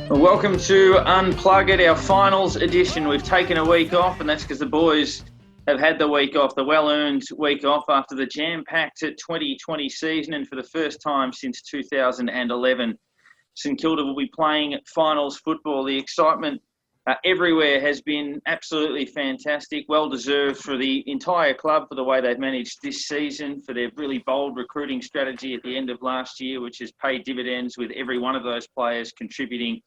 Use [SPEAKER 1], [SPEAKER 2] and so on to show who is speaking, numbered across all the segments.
[SPEAKER 1] Well, welcome to Unplug It, our finals edition. We've taken a week off, and that's because the boys have had the week off, the well-earned week off after the jam-packed 2020 season, and for the first time since 2011, St Kilda will be playing finals football. The excitement everywhere has been absolutely fantastic, well-deserved for the entire club for the way they've managed this season, for their really bold recruiting strategy at the end of last year, which has paid dividends with every one of those players contributing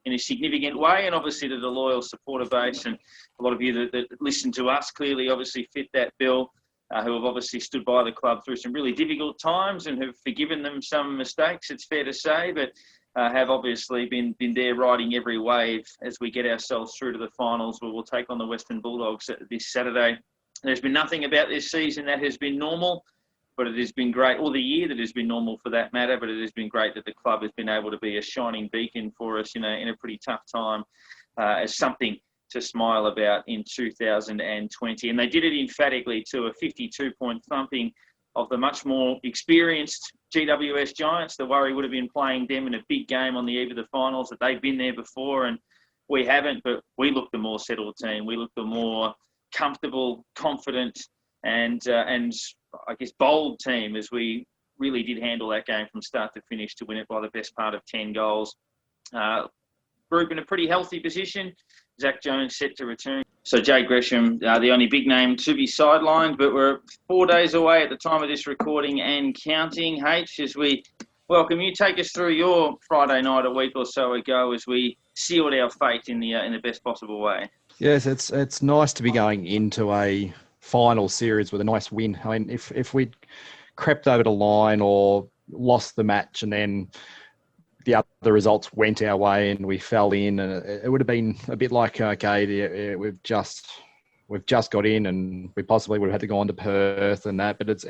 [SPEAKER 1] in a significant way, and obviously to the loyal supporter base. And a lot of you that listen to us clearly obviously fit that bill, who have obviously stood by the club through some really difficult times and have forgiven them some mistakes, it's fair to say, but have obviously been there riding every wave as we get ourselves through to the finals, where we'll take on the Western Bulldogs this Saturday. There's been nothing about this season that has been normal, but it has been great, or the year that has been normal for that matter, but it has been great that the club has been able to be a shining beacon for us in a pretty tough time, as something to smile about in 2020. And they did it emphatically to a 52-point thumping of the much more experienced GWS Giants. The worry would have been playing them in a big game on the eve of the finals, that they've been there before and we haven't, but we look the more settled team. We look the more comfortable, confident, and I guess bold team, as we really did handle that game from start to finish to win it by the best part of 10 goals. Group in a pretty healthy position. Zach Jones set to return. So Jay Gresham, the only big name to be sidelined, but we're 4 days away at the time of this recording and counting. H, as we welcome you, take us through your Friday night a week or so ago as we sealed our fate in the best possible way.
[SPEAKER 2] Yes, it's nice to be going into a final series with a nice win. I mean, if we'd crept over the line or lost the match and then the other results went our way and we fell in, and it would have been a bit like, okay, we've just got in and we possibly would have had to go on to Perth and that. But it's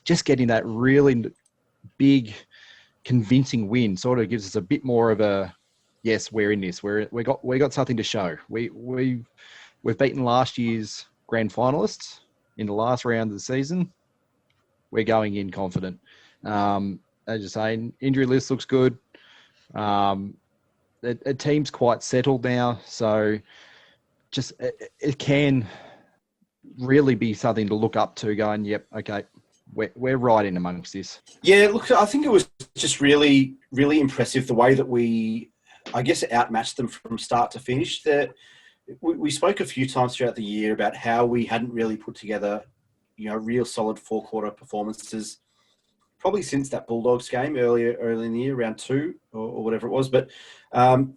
[SPEAKER 2] just getting that really big, convincing win sort of gives us a bit more of a, yes, we're in this. We got something to show. We've beaten last year's Grand Finalists in the last round of the season. We're going in confident. As you say, injury list looks good. The team's quite settled now, so just it can really be something to look up to. Going, yep, okay, we're right in amongst this.
[SPEAKER 3] Yeah, look, I think it was just really, really impressive the way that we, I guess, outmatched them from start to finish. We spoke a few times throughout the year about how we hadn't really put together, real solid four-quarter performances, probably since that Bulldogs game early in the year, round 2 or whatever it was. But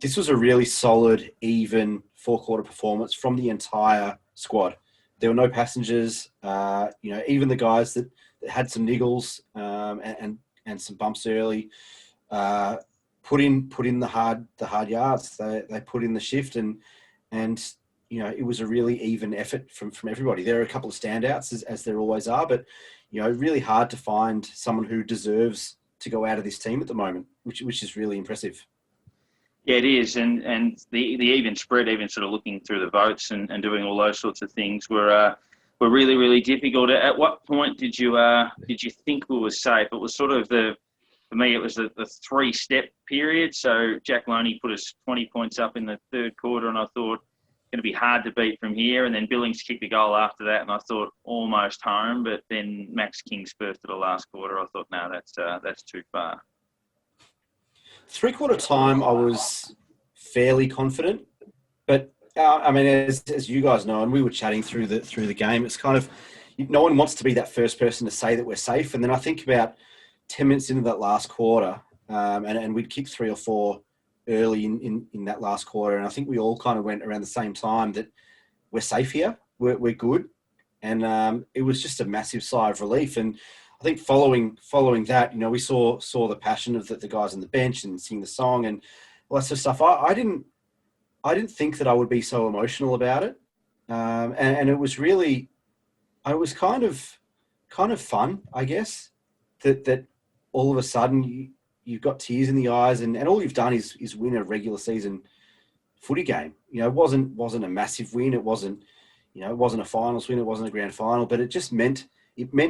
[SPEAKER 3] this was a really solid, even four-quarter performance from the entire squad. There were no passengers. Even the guys that had some niggles and some bumps early put in the hard yards. They put in the shift and it was a really even effort from everybody. There are a couple of standouts as there always are, but really hard to find someone who deserves to go out of this team at the moment, which is really impressive.
[SPEAKER 1] Yeah, it is, and the even spread, even sort of looking through the votes and doing all those sorts of things were really, really difficult. At what point did you think we were safe? It was sort of for me, it was the 3-step period. So Jack Loney put us 20 points up in the third quarter, and I thought going to be hard to beat from here. And then Billings kicked a goal after that, and I thought almost home. But then Max King's first to the last quarter, I thought, no, that's too far.
[SPEAKER 3] 3/4 time, I was fairly confident, but as you guys know, and we were chatting through the game, it's kind of, no one wants to be that first person to say that we're safe. And then I think about 10 minutes into that last quarter, and we'd kicked 3 or 4 early in that last quarter, and I think we all kind of went around the same time that we're safe here, we're good, and it was just a massive sigh of relief. And I think following that, we saw the passion of the guys on the bench and sing the song and all that sort of stuff. I didn't think that I would be so emotional about it, and it was really, it was kind of fun, I guess, that all of a sudden you've got tears in the eyes, and all you've done is win a regular season footy game. It wasn't a massive win. It wasn't a finals win. It wasn't a grand final, but it just meant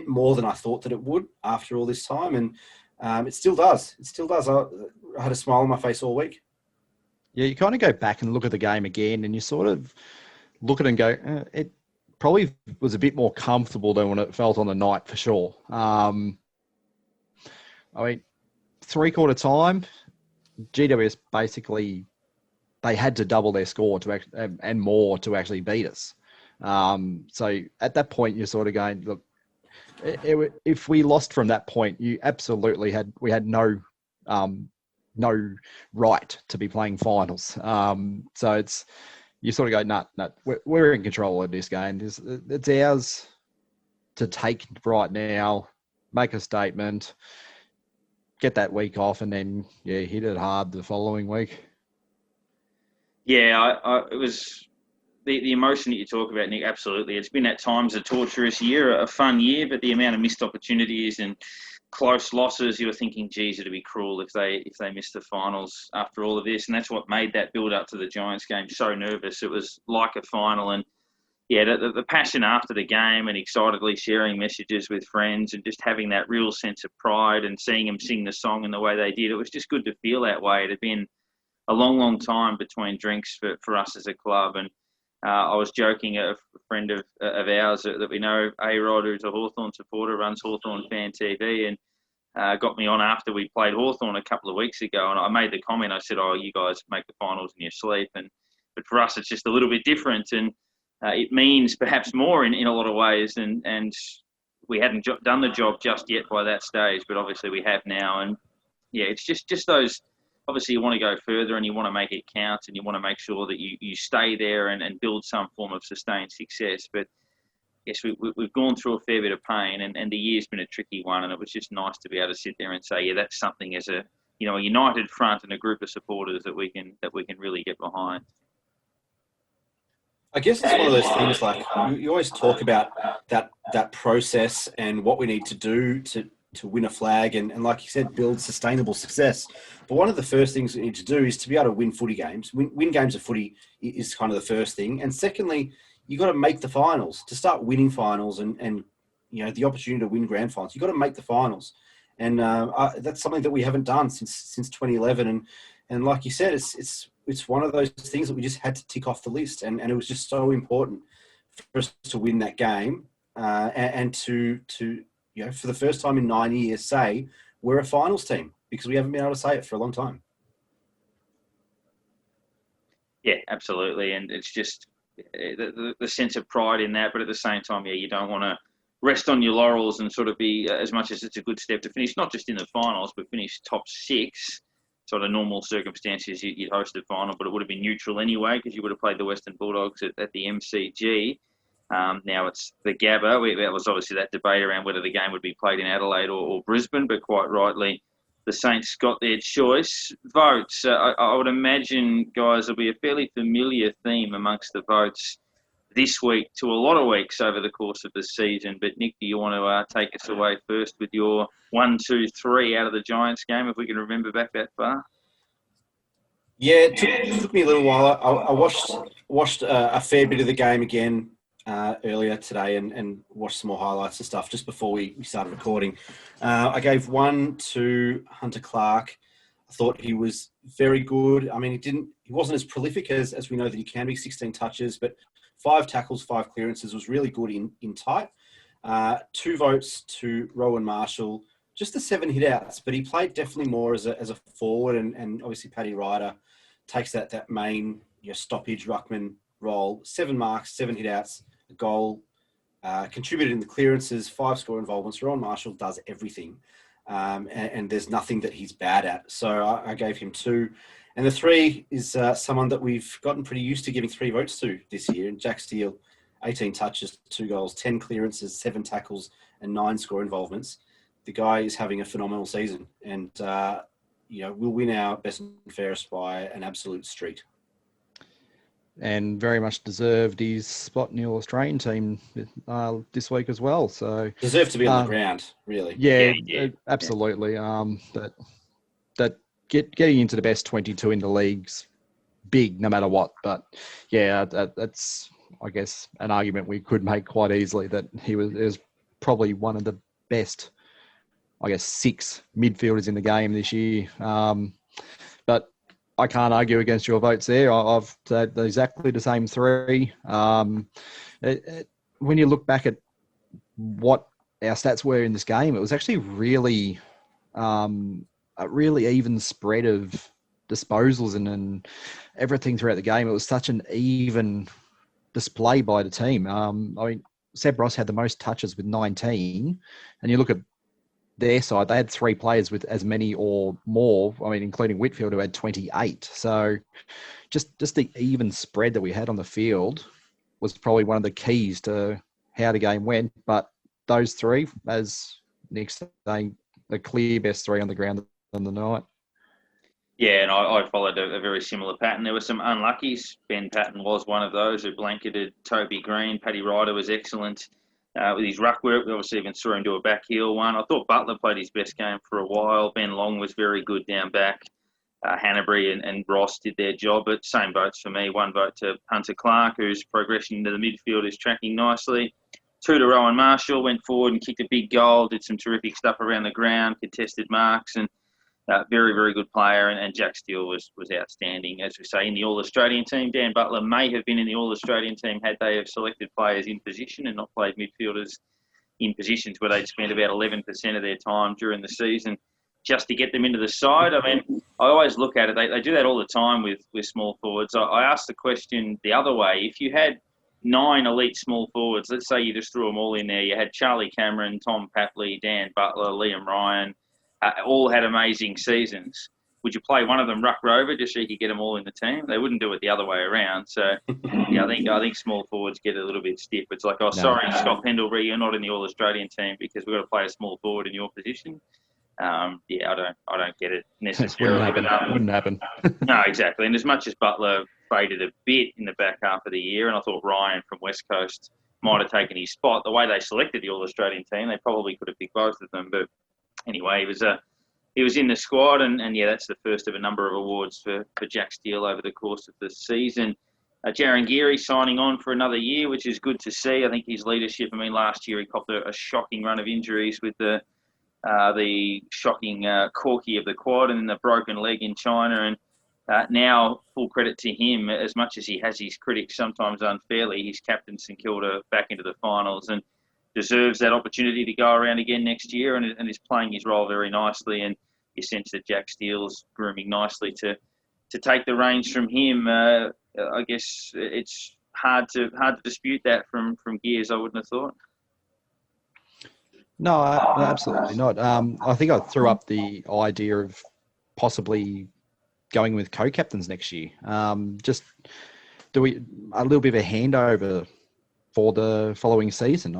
[SPEAKER 3] more than I thought that it would after all this time. And it still does. I had a smile on my face all week.
[SPEAKER 2] Yeah, you kind of go back and look at the game again, and you sort of look at it and go, it probably was a bit more comfortable than when it felt on the night for sure. I mean, three-quarter time, GWS basically, they had to double their score and more to actually beat us. So at that point, you're sort of going, look, if we lost from that point, we had no right to be playing finals. So you sort of go, nah, we're in control of this game. It's ours to take right now, make a statement, get that week off, and then hit it hard the following week.
[SPEAKER 1] Yeah, it was the emotion that you talk about, Nick. Absolutely, it's been at times a torturous year, a fun year, but the amount of missed opportunities and close losses, you were thinking, geez, it'd be cruel if they missed the finals after all of this, and that's what made that build up to the Giants game so nervous. It was like a final, and the passion after the game and excitedly sharing messages with friends and just having that real sense of pride and seeing them sing the song in the way they did, it was just good to feel that way. It had been a long, long time between drinks for us as a club, and I was joking, a friend of ours that we know, A-Rod, who's a Hawthorn supporter, runs Hawthorn Fan TV, and got me on after we played Hawthorn a couple of weeks ago, and I made the comment, I said, you guys make the finals in your sleep, but for us it's just a little bit different, and it means perhaps more in a lot of ways, and we hadn't done the job just yet by that stage, but obviously we have now, and it's just those. Obviously, you want to go further and you want to make it count and you want to make sure that you stay there and build some form of sustained success. But yes, we've gone through a fair bit of pain, and the year's been a tricky one, and it was just nice to be able to sit there and say, that's something as a united front and a group of supporters that we can really get behind.
[SPEAKER 3] I guess it's one of those things like you always talk about that process and what we need to do to win a flag and like you said, build sustainable success. But one of the first things we need to do is to be able to win footy games. Win games of footy is kind of the first thing. And secondly, you got to make the finals. To start winning finals and the opportunity to win grand finals, you got to make the finals. And that's something that we haven't done since 2011. And like you said, it's one of those things that we just had to tick off the list. And it was just so important for us to win that game and to for the first time in 9 years, say we're a finals team, because we haven't been able to say it for a long time.
[SPEAKER 1] Yeah, absolutely. And it's just the sense of pride in that. But at the same time, you don't want to rest on your laurels and sort of be, as much as it's a good step to finish, not just in the finals, but finish top 6. Sort of normal circumstances, you'd host a final, but it would have been neutral anyway because you would have played the Western Bulldogs at the MCG. Now it's the Gabba. There was obviously that debate around whether the game would be played in Adelaide or Brisbane, but quite rightly, the Saints got their choice. Votes. I would imagine, guys, there'll be a fairly familiar theme amongst the votes this week to a lot of weeks over the course of the season. But Nick, do you want to take us away first with your 1, 2, 3 out of the Giants game, if we can remember back that far?
[SPEAKER 3] Yeah, it took me a little while. I watched a fair bit of the game again earlier today and watched some more highlights and stuff just before we started recording. I gave 1 to Hunter Clark. I thought he was very good. I mean, he wasn't as prolific as we know that he can be, 16 touches, but 5 tackles, 5 clearances was really good in tight. 2 votes to Rowan Marshall, just the 7 hit-outs, but he played definitely more as a forward, and obviously Paddy Ryder takes that main stoppage ruckman role. 7 marks, 7 hit-outs, a goal, contributed in the clearances, 5 score involvements. Rowan Marshall does everything, and there's nothing that he's bad at. So I gave him 2. And the 3 is someone that we've gotten pretty used to giving 3 votes to this year. And Jack Steele, 18 touches, 2 goals, 10 clearances, 7 tackles, and 9 score involvements. The guy is having a phenomenal season, and we'll win our best and fairest by an absolute streak.
[SPEAKER 2] And very much deserved his spot in the Australian team this week as well. So
[SPEAKER 3] deserved to be on the ground, really.
[SPEAKER 2] Yeah. Absolutely. That getting into the best 22 in the league's big, no matter what. But that's I guess an argument we could make quite easily that he was probably one of the best, I guess, 6 midfielders in the game this year. But I can't argue against your votes there. I've said exactly the same three. When you look back at what our stats were in this game, it was actually really a really even spread of disposals and everything throughout the game. It was such an even display by the team. I mean, Seb Ross had the most touches with 19, and you look at their side, they had 3 players with as many or more, I mean, including Whitfield, who had 28. So just the even spread that we had on the field was probably one of the keys to how the game went. But those 3, as Nick saying, the clear best 3 on the ground on the night.
[SPEAKER 1] Yeah, and I followed a very similar pattern. There were some unluckies. Ben Patton was one of those who blanketed Toby Green. Paddy Ryder was excellent with his ruck work. We obviously even saw him do a back heel one. I thought Butler played his best game for a while. Ben Long was very good down back. Hanbury and Ross did their job. But same votes for me. 1 vote to Hunter Clark, whose progression into the midfield is tracking nicely. 2 to Rowan Marshall, went forward and kicked a big goal, did some terrific stuff around the ground, contested marks, and very, very good player. And Jack Steele was outstanding, as we say, in the All-Australian team. Dan Butler may have been in the All-Australian team had they have selected players in position and not played midfielders in positions where they'd spend about 11% of their time during the season just to get them into the side. I mean, I always look at it. They do that all the time with small forwards. I asked the question the other way. If you had 9 elite small forwards, let's say you just threw them all in there. You had Charlie Cameron, Tom Papley, Dan Butler, Liam Ryan, all had amazing seasons. Would you play one of them ruck rover just so you could get them all in the team? They wouldn't do it the other way around. So, yeah, I think small forwards get a little bit stiff. It's like, sorry, Scott Pendlebury, you're not in the All-Australian team because we've got to play a small forward in your position. I don't get it necessarily.
[SPEAKER 2] Wouldn't happen.
[SPEAKER 1] No, exactly. And as much as Butler faded a bit in the back half of the year, and I thought Ryan from West Coast might have taken his spot, the way they selected the All-Australian team, they probably could have picked both of them. But anyway, he was in the squad, and yeah, that's the first of a number of awards for Jack Steele over the course of the season. Jaron Geary signing on for another year, which is good to see. I think his leadership, last year he copped a shocking run of injuries with the shocking corky of the quad and the broken leg in China. And now, full credit to him, as much as he has his critics sometimes unfairly, he's captained St Kilda back into the finals and deserves that opportunity to go around again next year, and is playing his role very nicely. And you sense that Jack Steele's grooming nicely to take the reins from him. I guess it's hard to dispute that from Gears, I wouldn't have thought.
[SPEAKER 2] No, absolutely not. I think I threw up the idea of possibly going with co-captains next year. Just do a little bit of a handover for the following season.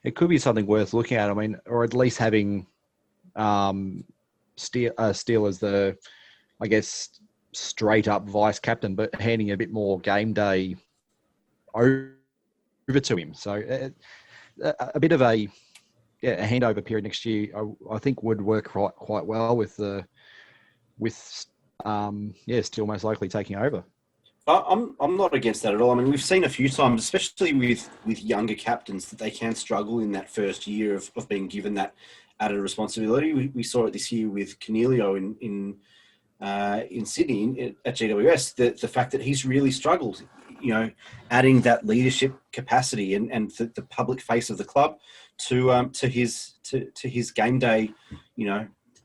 [SPEAKER 2] It could be something worth looking at. Or at least having Steele as the, I guess, straight up vice captain, but handing a bit more game day over to him. So a bit of a handover period next year, I think would work quite well with Steele most likely taking over.
[SPEAKER 3] I'm not against that at all. We've seen a few times, especially with younger captains, that they can struggle in that first year of being given that added responsibility. We saw it this year with Cornelio in Sydney at GWS. The fact that he's really struggled, adding that leadership capacity and the public face of the club to his game day,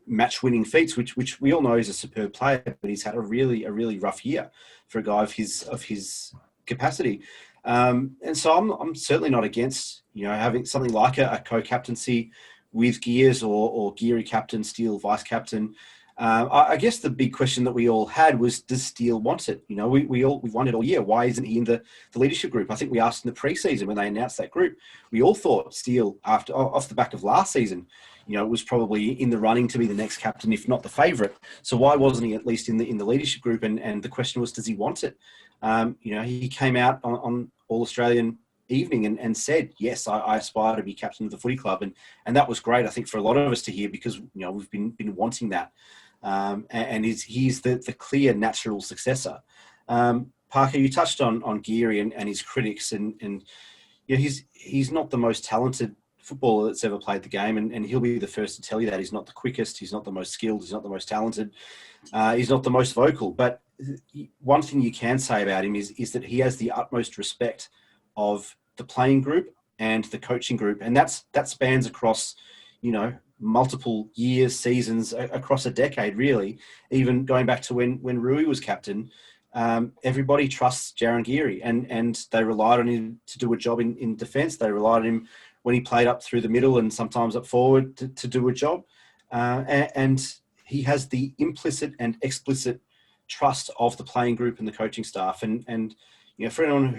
[SPEAKER 3] match-winning feats, which we all know is a superb player, but he's had a really rough year for a guy of his capacity. And so I'm certainly not against having something like a co-captaincy with Gears or Geary captain, Steele vice captain. I guess the big question that we all had was, does Steele want it? We've wondered all year, why isn't he in the leadership group? I think we asked in the preseason when they announced that group. We all thought Steele, off the back of last season, was probably in the running to be the next captain, if not the favourite. So why wasn't he at least in the leadership group? And the question was, does he want it? He came out on All-Australian evening and said, yes, I aspire to be captain of the footy club. And that was great, I think, for a lot of us to hear, because we've been wanting that. And he's the clear natural successor. Parker, you touched on Geary and his critics, and he's not the most talented footballer that's ever played the game, and he'll be the first to tell you that. He's not the quickest, he's not the most skilled, he's not the most talented, he's not the most vocal. But one thing you can say about him is that he has the utmost respect of the playing group and the coaching group, and that spans across, multiple years, seasons, across a decade, really. Even going back to when Rui was captain, everybody trusts Jaron Geary, and they relied on him to do a job in defence. They relied on him when he played up through the middle and sometimes up forward to do a job. And he has the implicit and explicit trust of the playing group and the coaching staff. And for anyone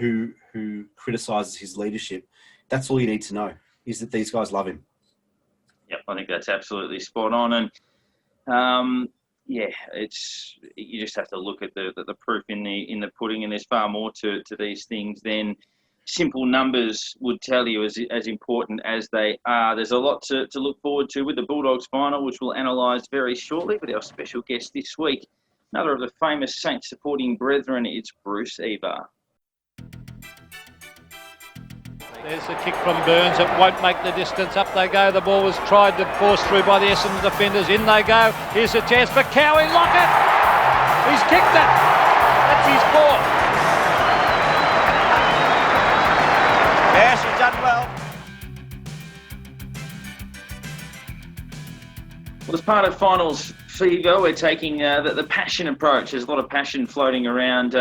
[SPEAKER 3] who criticises his leadership, that's all you need to know, is that these guys love him.
[SPEAKER 1] Yep, I think that's absolutely spot on. And you just have to look at the proof in the pudding, and there's far more to these things than simple numbers would tell you, as important as they are. There's a lot to look forward to with the Bulldogs final, which we'll analyse very shortly with our special guest this week. Another of the famous Saints supporting brethren, it's Bruce Eber.
[SPEAKER 4] There's the kick from Burns. It won't make the distance. Up they go. The ball was tried to force through by the Essendon defenders. In they go. Here's a chance for Cowie. Lockett. He's kicked it. That's his fourth. Yes, he's done well.
[SPEAKER 1] Well, as part of finals fever, we're taking the passion approach. There's a lot of passion floating around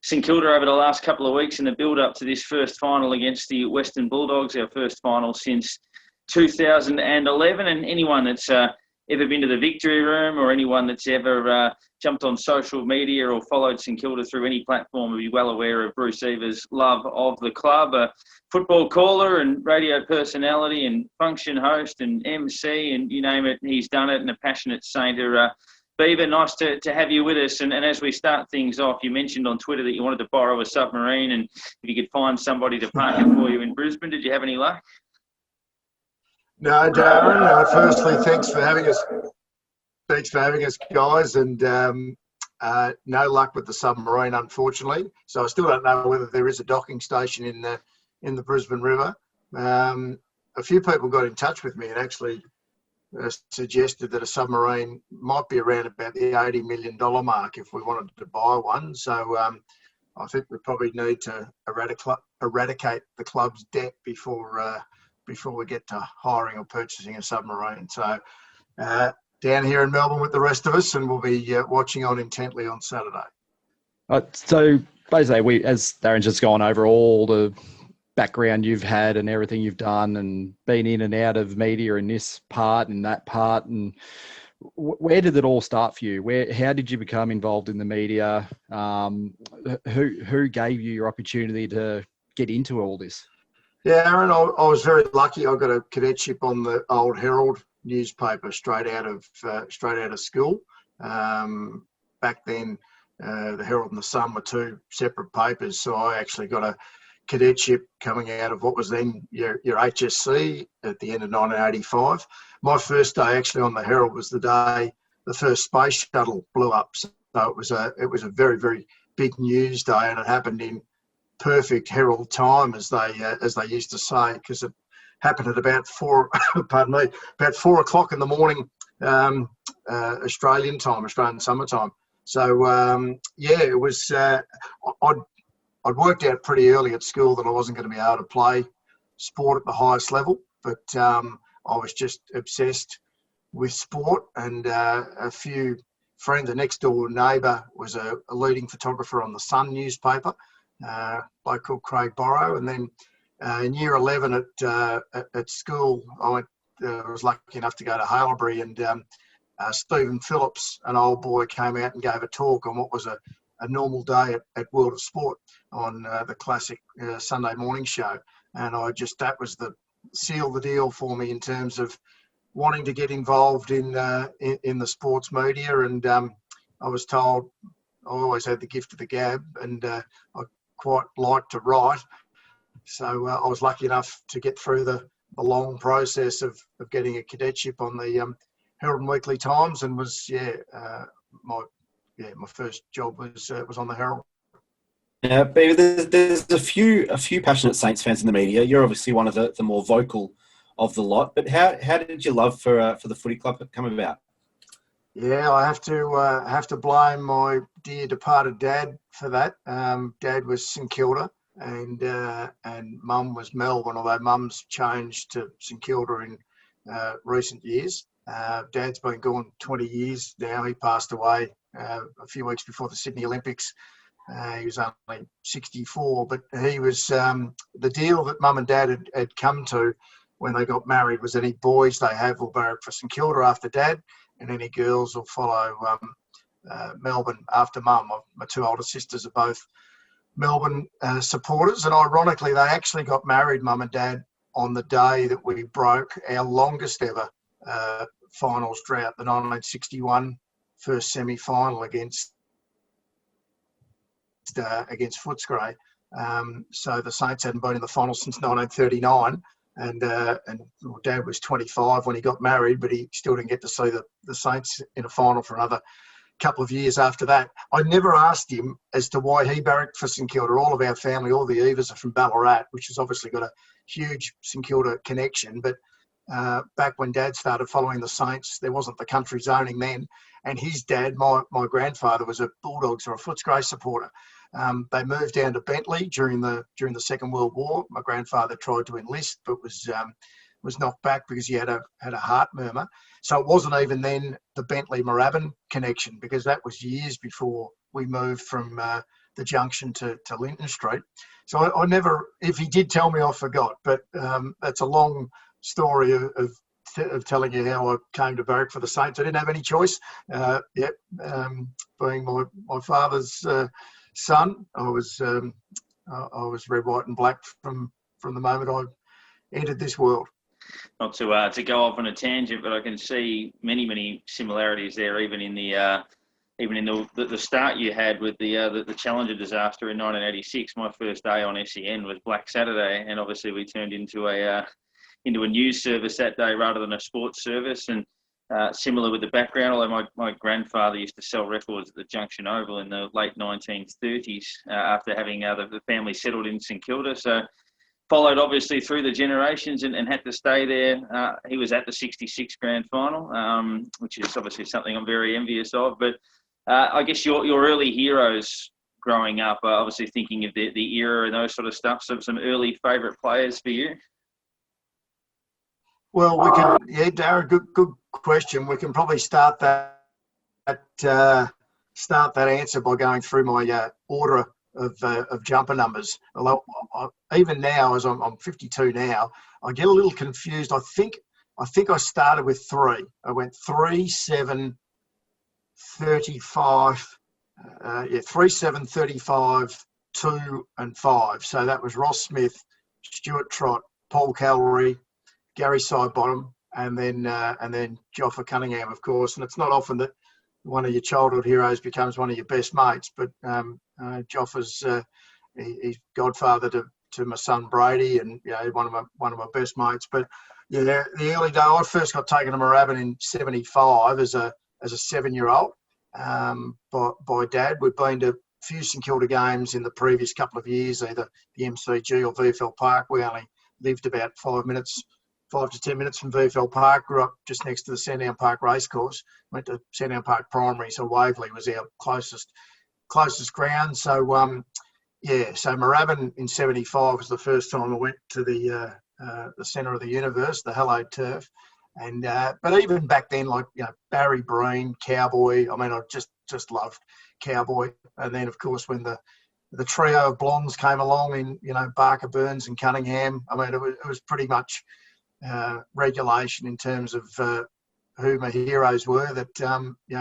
[SPEAKER 1] St Kilda over the last couple of weeks in the build-up to this first final against the Western Bulldogs, our first final since 2011. And anyone that's ever been to the Victory Room, or anyone that's ever jumped on social media or followed St Kilda through any platform will be well aware of Bruce Eber's love of the club. A football caller and radio personality and function host and MC, and you name it, he's done it, and a passionate Sainter. Beaver, nice to have you with us. And as we start things off, you mentioned on Twitter that you wanted to borrow a submarine, and if you could find somebody to park it for you in Brisbane. Did you have any luck?
[SPEAKER 5] No, Darren. Firstly, thanks for having us. Thanks for having us, guys. And no luck with the submarine, unfortunately. So I still don't know whether there is a docking station in the Brisbane River. A few people got in touch with me and actually suggested that a submarine might be around about the $80 million mark if we wanted to buy one. So I think we probably need to eradicate the club's debt before we get to hiring or purchasing a submarine. So down here in Melbourne with the rest of us, and we'll be watching on intently on Saturday.
[SPEAKER 2] So basically, as Darren's just gone over all the background you've had and everything you've done and been in and out of media in this part and that part, and where did it all start for you? How did you become involved in the media? Who gave you your opportunity to get into all this?
[SPEAKER 5] Yeah, Aaron, I was very lucky. I got a cadetship on the old Herald newspaper straight out of school. Back then, the Herald and the Sun were two separate papers, so I actually got a cadetship coming out of what was then your HSC at the end of 1985. My first day actually on the Herald was the day the first space shuttle blew up. So it was a very, very big news day, and it happened in perfect Herald time, as they used to say, because it happened at about 4 o'clock in the morning, Australian time, Australian summertime. So it was. I'd worked out pretty early at school that I wasn't going to be able to play sport at the highest level, but I was just obsessed with sport. And a few friends, the next door neighbour was a leading photographer on the Sun newspaper, a bloke called Craig Borrow. And then in year 11 at school, I was lucky enough to go to Haileybury, and Stephen Phillips, an old boy, came out and gave a talk on what was a normal day at World of Sport on the classic Sunday morning show. And that was the seal the deal for me in terms of wanting to get involved in the sports media. And I was told I always had the gift of the gab, and I quite liked to write. So I was lucky enough to get through the long process of getting a cadetship on the Herald and Weekly Times, and was my first job was on the Herald.
[SPEAKER 3] Yeah, Beaver, there's a few passionate Saints fans in the media. You're obviously one of the more vocal of the lot. But how did your love for the footy club come about?
[SPEAKER 5] Yeah, I have to blame my dear departed dad for that. Dad was St Kilda, and Mum was Melbourne. Although Mum's changed to St Kilda in recent years. Dad's been gone 20 years now. He passed away a few weeks before the Sydney Olympics. He was only 64, but he was the deal that Mum and Dad had come to when they got married was any boys they have will barrack for St Kilda after Dad, and any girls will follow Melbourne after Mum. My two older sisters are both Melbourne supporters, and ironically, they actually got married, Mum and Dad, on the day that we broke our longest ever finals drought, the 1961 first semi-final against Footscray. So the Saints hadn't been in the final since 1939, and Dad was 25 when he got married, but he still didn't get to see the Saints in a final for another couple of years after that. I never asked him as to why he barracked for St Kilda. All of our family, all the Evers are from Ballarat, which has obviously got a huge St Kilda connection, but back when Dad started following the Saints, there wasn't the country zoning then, and his dad, my grandfather, was a Bulldogs or a Footscray supporter. They moved down to Bentley during the Second World War. My grandfather tried to enlist, but was knocked back because he had a heart murmur. So it wasn't even then the Bentley-Moorabbin connection, because that was years before we moved from the junction to Linton Street. So I never, if he did tell me, I forgot. But that's a long story of telling you how I came to barrack for the Saints. I didn't have any choice. Being my father's son, I was red, white, and black from the moment I entered this world.
[SPEAKER 1] Not to go off on a tangent, but I can see many similarities there, even in the start you had with the Challenger disaster in 1986. My first day on SEN was Black Saturday, and obviously we turned into a news service that day rather than a sports service. And similar with the background, although my grandfather used to sell records at the Junction Oval in the late 1930s after having the family settled in St Kilda. So followed obviously through the generations and had to stay there. He was at the 66 Grand Final, which is obviously something I'm very envious of. But I guess your early heroes growing up, obviously thinking of the era and those sort of stuff, some early favourite players for you?
[SPEAKER 5] Well, Darren, good question. We can probably start that answer by going through my order of jumper numbers. Although even now, as I'm 52 now, I get a little confused. I think I started with 3. I went 3, 7, 35. 3, 7, 35, 2, and 5. So that was Ross Smith, Stuart Trott, Paul Callery, Gary Sidebottom, and then Joffa Cunningham, of course. And it's not often that one of your childhood heroes becomes one of your best mates, but Joffa's he's godfather to my son Brady, and one of my best mates. But the early day, I first got taken to Moorabbin in '75 as a 7-year-old by Dad. We'd been to a few St Kilda games in the previous couple of years, either the MCG or VFL Park. We only lived about 5 to 10 minutes from VFL Park. Grew up just next to the Sandown Park Racecourse. Went to Sandown Park Primary, so Waverley was our closest ground. So so Moorabbin in '75 was the first time I went to the centre of the universe, the hallowed turf. And but even back then, like Barry Breen, Cowboy. I mean, I just loved Cowboy. And then of course when the trio of blondes came along in Barker, Burns, and Cunningham. I mean, it was pretty much regulation in terms of who my heroes were. That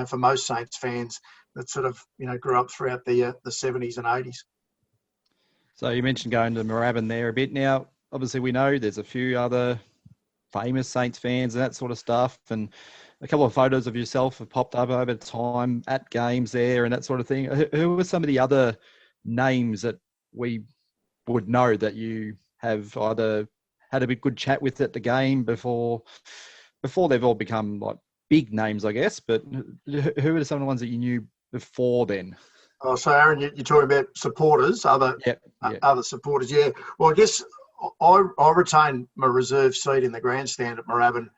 [SPEAKER 5] for most Saints fans that sort of grew up throughout the 70s and 80s.
[SPEAKER 2] So you mentioned going to Moorabbin there a bit. Now, obviously, we know there's a few other famous Saints fans and that sort of stuff, and a couple of photos of yourself have popped up over time at games there and that sort of thing. Who are some of the other names that we would know that you have either had a bit good chat with at the game before they've all become like big names, I guess? But who are some of the ones that you knew before then?
[SPEAKER 5] Oh, so Aaron, you're talking about supporters, other supporters, yeah. Well, I guess I retained my reserve seat in the grandstand at Moorabbin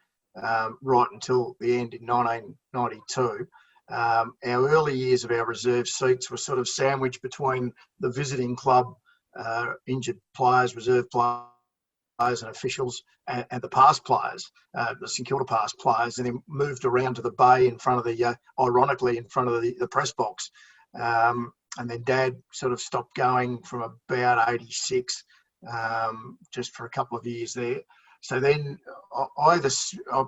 [SPEAKER 5] right until the end in 1992. Our early years of our reserve seats were sort of sandwiched between the visiting club, injured players, reserve players and officials, and the past players, the St Kilda past players, and then moved around to the bay in front of the, ironically, in front of the press box. And then Dad sort of stopped going from about 86, just for a couple of years there. So then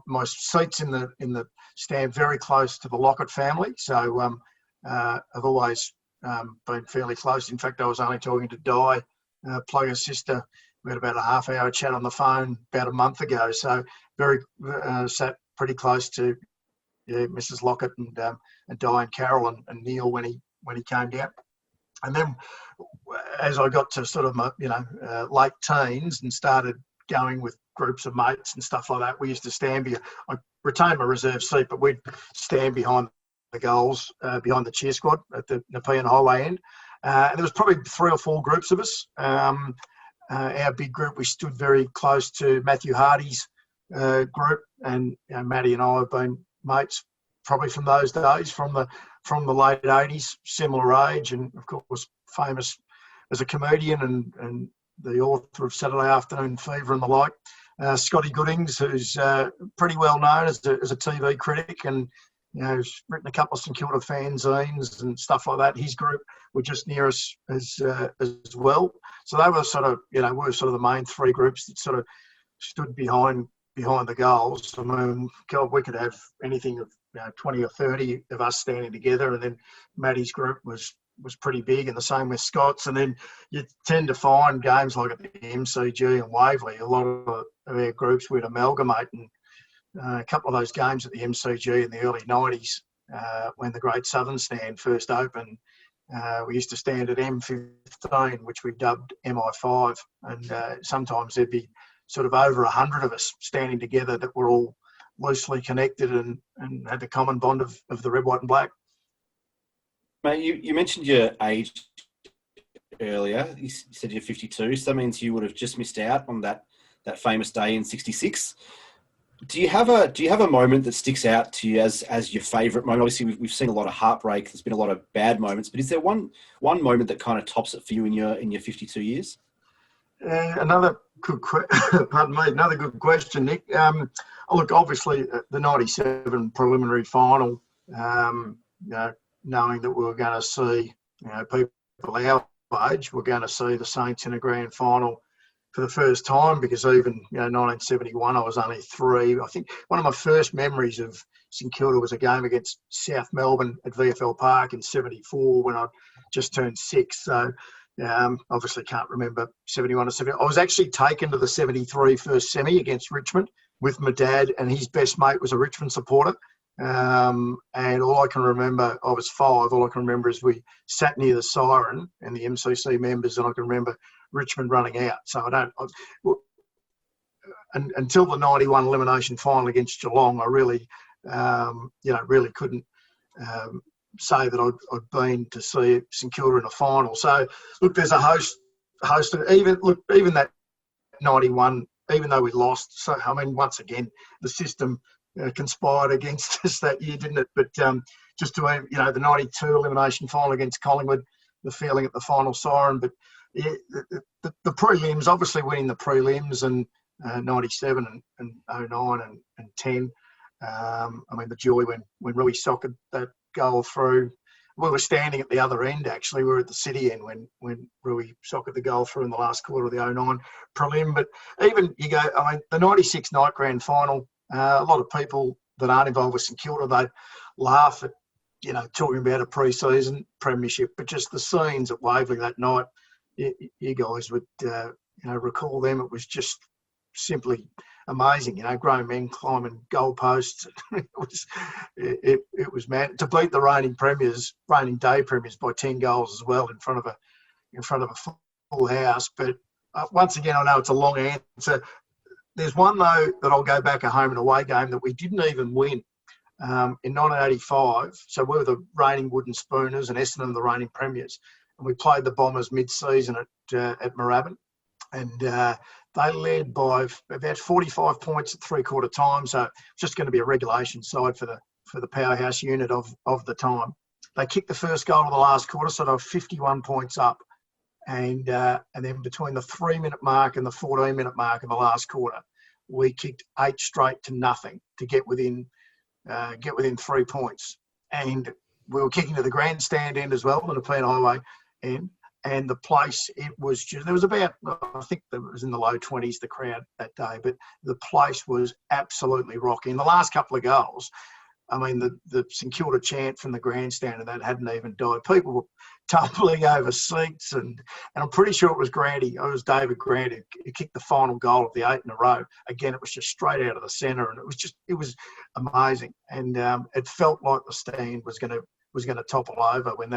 [SPEAKER 5] my seats in the stand very close to the Lockett family. So I've always been fairly close. In fact, I was only talking to Di, Plugger's sister. We had about a half-hour chat on the phone about a month ago. So very sat pretty close to Mrs. Lockett and Di and Carol and Neil when he came down. And then as I got to sort of my late teens and started going with groups of mates and stuff like that, we used to stand I retained my reserve seat, but we'd stand behind the goals, behind the cheer squad at the Nepean Highway end. And there was probably 3 or 4 groups of us. Our big group, we stood very close to Matthew Hardy's group, and Matty and I have been mates probably from those days, from the late 80s, similar age, and of course famous as a comedian and the author of Saturday Afternoon Fever and the like. Scotty Goodings, who's pretty well known as a TV critic, and has written a couple of St Kilda fanzines and stuff like that. His group were just near us as well. So they were sort of, were sort of the main 3 groups that sort of stood behind the goals. I mean, God, we could have anything of 20 or 30 of us standing together, and then Matty's group was pretty big, and the same with Scott's. And then you tend to find games like at the MCG and Waverley, a lot of our groups would amalgamate, and a couple of those games at the MCG in the early 90s, when the Great Southern Stand first opened, we used to stand at M15, which we dubbed MI5, and sometimes there'd be sort of over 100 of us standing together that were all loosely connected and had the common bond of the red, white and black.
[SPEAKER 3] Mate, you mentioned your age earlier. You said you're 52, so that means you would have just missed out on that famous day in '66. Do you have a moment that sticks out to you as your favourite moment? Obviously, we've seen a lot of heartbreak. There's been a lot of bad moments, but is there one moment that kind of tops it for you in your 52 years?
[SPEAKER 5] Another good question, Nick. Look, obviously the '97 preliminary final. Knowing that we were going to see, people our age, we're going to see the Saints in a grand final for the first time, because even 1971 I was only 3. I think one of my first memories of St Kilda was a game against South Melbourne at VFL Park in '74 when I just turned 6. So obviously can't remember 71 or 70. I was actually taken to the '73 first semi against Richmond with my dad, and his best mate was a Richmond supporter. And all I can remember, I was 5, all I can remember is we sat near the siren and the MCC members, and I can remember Richmond running out. So until the '91 Elimination Final against Geelong, I really, really couldn't say that I'd been to see St Kilda in a final. So look, there's a host of, even that '91, even though we lost. So I mean, once again, the system conspired against us that year, didn't it? But just to the '92 Elimination Final against Collingwood, the feeling at the final siren. But yeah, the prelims, obviously winning the prelims, and '97 and '09 and '10. I mean, the joy when Rui socked that goal through. We were standing at the other end, actually. We were at the city end when Rui socked the goal through in the last quarter of the '09 prelim. But even the '96 night grand final. A lot of people that aren't involved with St Kilda, they laugh at, talking about a pre-season premiership, but just the scenes at Waverley that night, you guys would, recall them. It was just simply amazing. Grown men climbing goalposts. it was mad to beat the reigning day premiers by 10 goals as well in front of a full house. But once again, I know it's a long answer. There's one, though, that I'll go back, a home and away game that we didn't even win in 1985. So we were the reigning Wooden Spooners and Essendon the reigning premiers. And we played the Bombers mid-season at Moorabbin. and they led by about 45 points at three-quarter time. So it's just going to be a regulation side for the powerhouse unit of the time. They kicked the first goal of the last quarter, so they were 51 points up. And then between the 3-minute mark and the 14-minute mark in the last quarter, we kicked 8 straight to nothing to get within 3 points. And we were kicking to the grandstand end as well, the Nepean Highway end. And the place, it was just, there was about, I think it was in the low 20s, the crowd that day, but the place was absolutely rocking. The last couple of goals, I mean, the St Kilda chant from the grandstand and that hadn't even died. People were tumbling over seats, and I'm pretty sure it was Grandy. It was David Grant who kicked the final goal of the 8 in a row. Again, it was just straight out of the centre, and it was amazing. And it felt like the stand was going to topple over when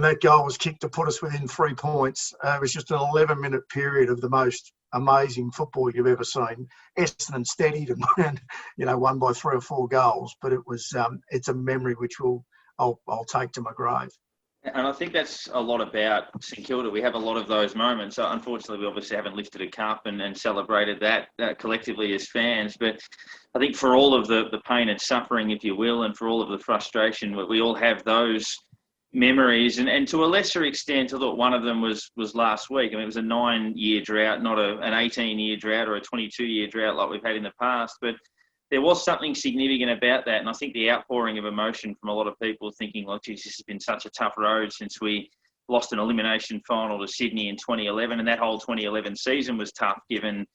[SPEAKER 5] that goal was kicked to put us within 3 points. It was just an 11-minute period of the most amazing football you've ever seen. Essendon steadied and won by 3 or 4 goals, but it was it's a memory which I'll take to my grave.
[SPEAKER 1] And I think that's a lot about St Kilda. We have a lot of those moments. Unfortunately, we obviously haven't lifted a cup and celebrated that collectively as fans. But I think for all of the pain and suffering, if you will, and for all of the frustration, we all have those memories. And to a lesser extent, I thought one of them was last week. I mean, it was a 9-year drought, not an 18-year drought or a 22-year drought like we've had in the past. But there was something significant about that. And I think the outpouring of emotion from a lot of people thinking, like, geez, this has been such a tough road since we lost an elimination final to Sydney in 2011. And that whole 2011 season was tough, given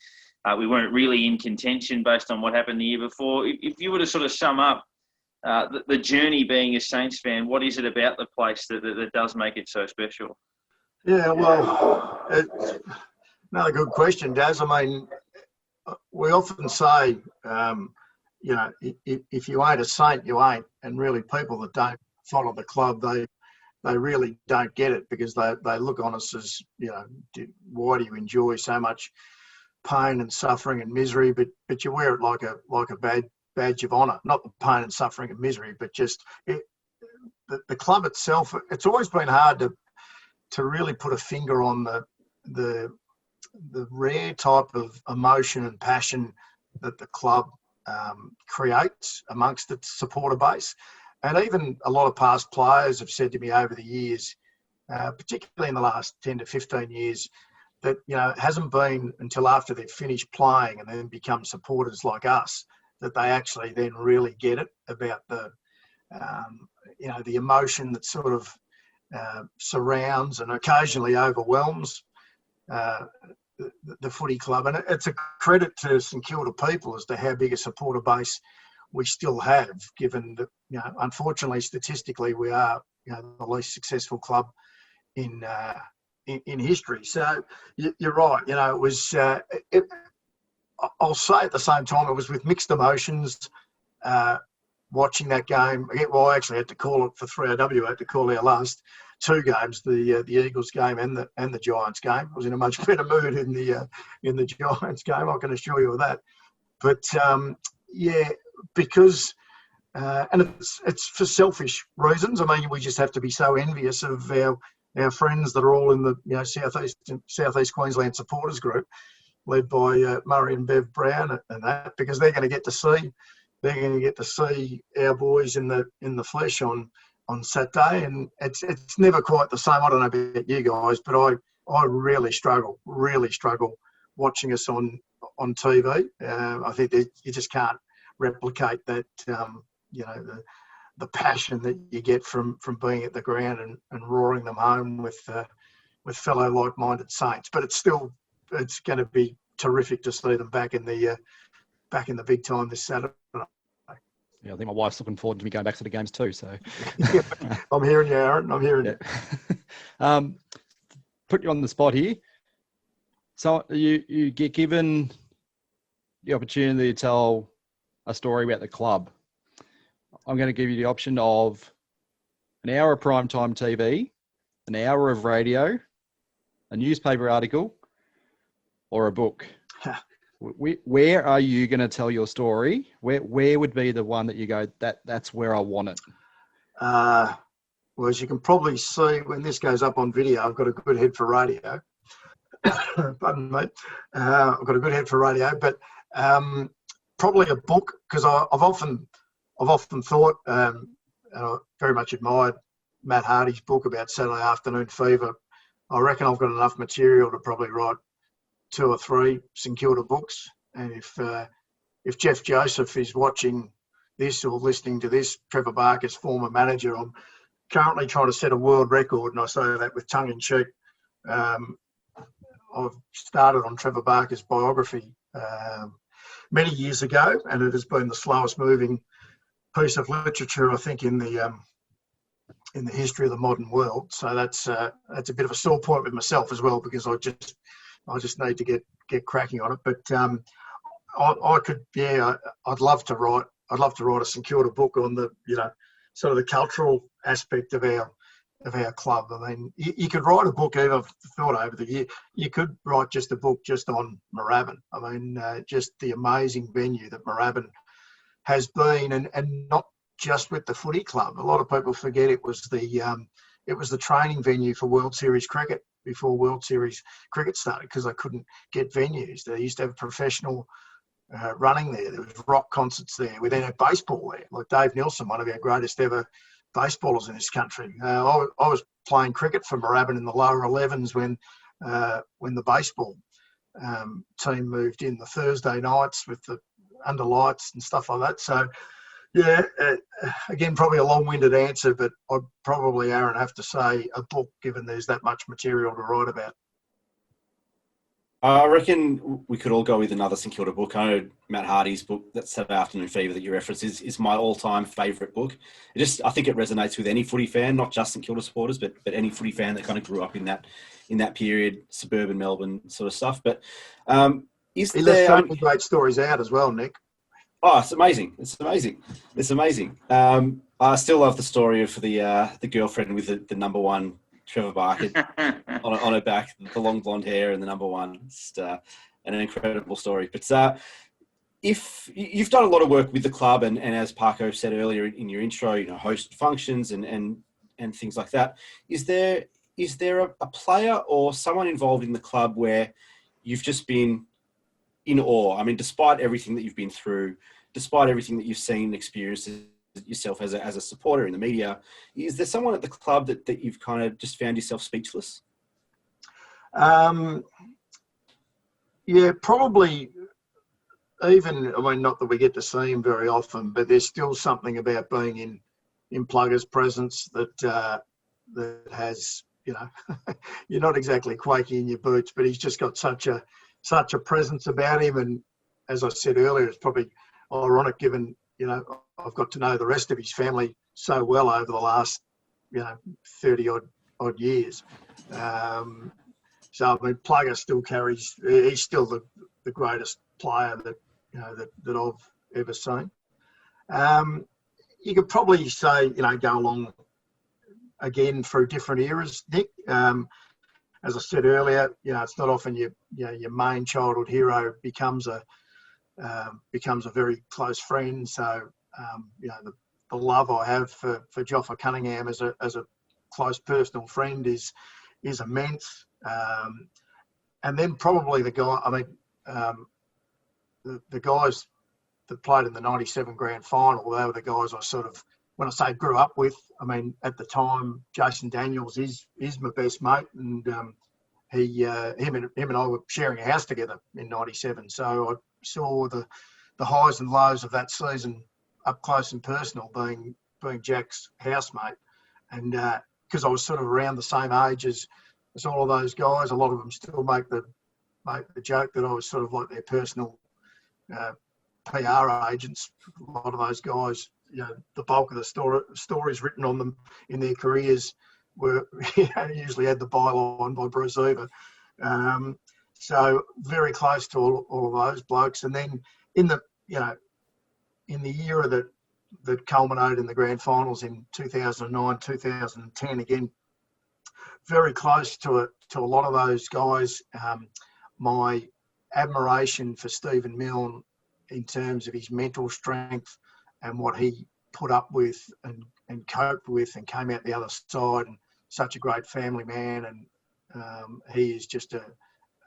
[SPEAKER 1] we weren't really in contention based on what happened the year before. If you were to sort of sum up the journey being a Saints fan, what is it about the place that does make it so special?
[SPEAKER 5] Yeah, well, it's another good question, Daz. I mean, we often say, if you ain't a Saint, you ain't. And really, people that don't follow the club, they really don't get it, because they look on us as, why do you enjoy so much pain and suffering and misery? But you wear it like a badge of honour. Not the pain and suffering and misery, but just the club itself. It's always been hard to really put a finger on the rare type of emotion and passion that the club creates amongst its supporter base. And even a lot of past players have said to me over the years, particularly in the last 10 to 15 years, that it hasn't been until after they've finished playing and then become supporters like us that they actually then really get it about the emotion that sort of surrounds and occasionally overwhelms the footy club. And it's a credit to St Kilda people as to how big a supporter base we still have, given that, unfortunately, statistically, we are, the least successful club in history. So you're right. It was, I'll say at the same time, it was with mixed emotions watching that game. Well, I actually had to call it for 3AW. I had to call our last 2 games, the Eagles game and the Giants game. I was in a much better mood in the Giants game, I can assure you of that. But because and it's for selfish reasons. I mean, we just have to be so envious of our friends that are all in the Southeast Queensland supporters group, led by Murray and Bev Brown and that, because they're going to get to see our boys in the flesh on Saturday. And it's never quite the same. I don't know about you guys, but I really struggle watching us on TV. I think that you just can't replicate that, the passion that you get from being at the ground and roaring them home with fellow like-minded Saints. But it's going to be terrific to see them back in the big time this Saturday.
[SPEAKER 2] Yeah, I think my wife's looking forward to me going back to the games too. So
[SPEAKER 5] I'm hearing you, Aaron. I'm hearing you.
[SPEAKER 2] Put you on the spot here. So you get given the opportunity to tell a story about the club. I'm going to give you the option of an hour of primetime TV, an hour of radio, a newspaper article, or a book. Where are you going to tell your story? Where would be the one that you go, that's where I want it?
[SPEAKER 5] Well, as you can probably see when this goes up on video, I've got a good head for radio. Pardon me. I've got a good head for radio, but probably a book, because I've often thought, and I very much admired Matt Hardy's book about Saturday afternoon fever. I reckon I've got enough material to probably write 2 or 3 St Kilda books. And if Jeff Joseph is watching this or listening to this, Trevor Barker's former manager, I'm currently trying to set a world record, and I say that with tongue in cheek. I've started on Trevor Barker's biography many years ago, and it has been the slowest moving piece of literature, I think, in the history of the modern world. So that's a bit of a sore point with myself as well, because I just need to get cracking on it. But I'd love to write a St Kilda book on the sort of the cultural aspect of our club. I mean, you could write a book, even I've thought over the year, you could write just a book just on Moorabbin. I mean, just the amazing venue that Moorabbin has been, and not just with the footy club. A lot of people forget it was the training venue for World Series cricket before World Series cricket started, because they couldn't get venues. They used to have professional running there. There was rock concerts there. We then had baseball there. Like Dave Nielsen, one of our greatest ever baseballers in this country. I was playing cricket for Moorabbin in the lower 11s when the baseball team moved in the Thursday nights with the under lights and stuff like that. So, yeah, again, probably a long-winded answer, but I'd probably, Aaron, have to say a book, given there's that much material to write about.
[SPEAKER 3] I reckon we could all go with another St Kilda book. I know Matt Hardy's book, that Saturday Afternoon Fever that you referenced, is my all-time favourite book. I think it resonates with any footy fan, not just St Kilda supporters, but any footy fan that kind of grew up in that period, suburban Melbourne sort of stuff. But
[SPEAKER 5] he left so many great stories out as well, Nick.
[SPEAKER 3] Oh, it's amazing! It's amazing. I still love the story of the girlfriend with the number one, Trevor Barker, on her back, the long blonde hair and the number one. It's an incredible story. But if you've done a lot of work with the club, and as Parko said earlier in your intro, host functions and things like that, is there a player or someone involved in the club where you've just been in awe? I mean, despite everything that you've been through, despite everything that you've seen and experienced yourself as a supporter in the media, is there someone at the club that you've kind of just found yourself speechless?
[SPEAKER 5] Yeah, probably. Even, I mean, not that we get to see him very often, but there's still something about being in Plugger's presence that has, you're not exactly quaking in your boots, but he's just got such a presence about him. And as I said earlier, it's probably ironic given, I've got to know the rest of his family so well over the last, 30 odd years. So, I mean, Plugger still he's still the greatest player that I've ever seen. You could probably say, go along again through different eras, Nick. As I said earlier, it's not often your main childhood hero becomes a very close friend. So, the love I have for Joffa Cunningham as a close personal friend is immense. And then probably the guy, I mean, the guys that played in the 97 Grand Final, they were the guys I sort of, when I say grew up with, I mean, at the time, Jason Daniels is my best mate, and him and I were sharing a house together in 97. So I saw the highs and lows of that season up close and personal, being Jack's housemate. And because I was sort of around the same age as all of those guys, a lot of them still make the joke that I was sort of like their personal PR agents. A lot of those guys, the bulk of the stories written on them in their careers were usually had the byline by Bruce Eva. So very close to all of those blokes. And then in the era that culminated in the Grand Finals in 2009, 2010, again, very close to a lot of those guys. My admiration for Stephen Milne in terms of his mental strength and what he put up with and coped with and came out the other side, and such a great family man. And he is just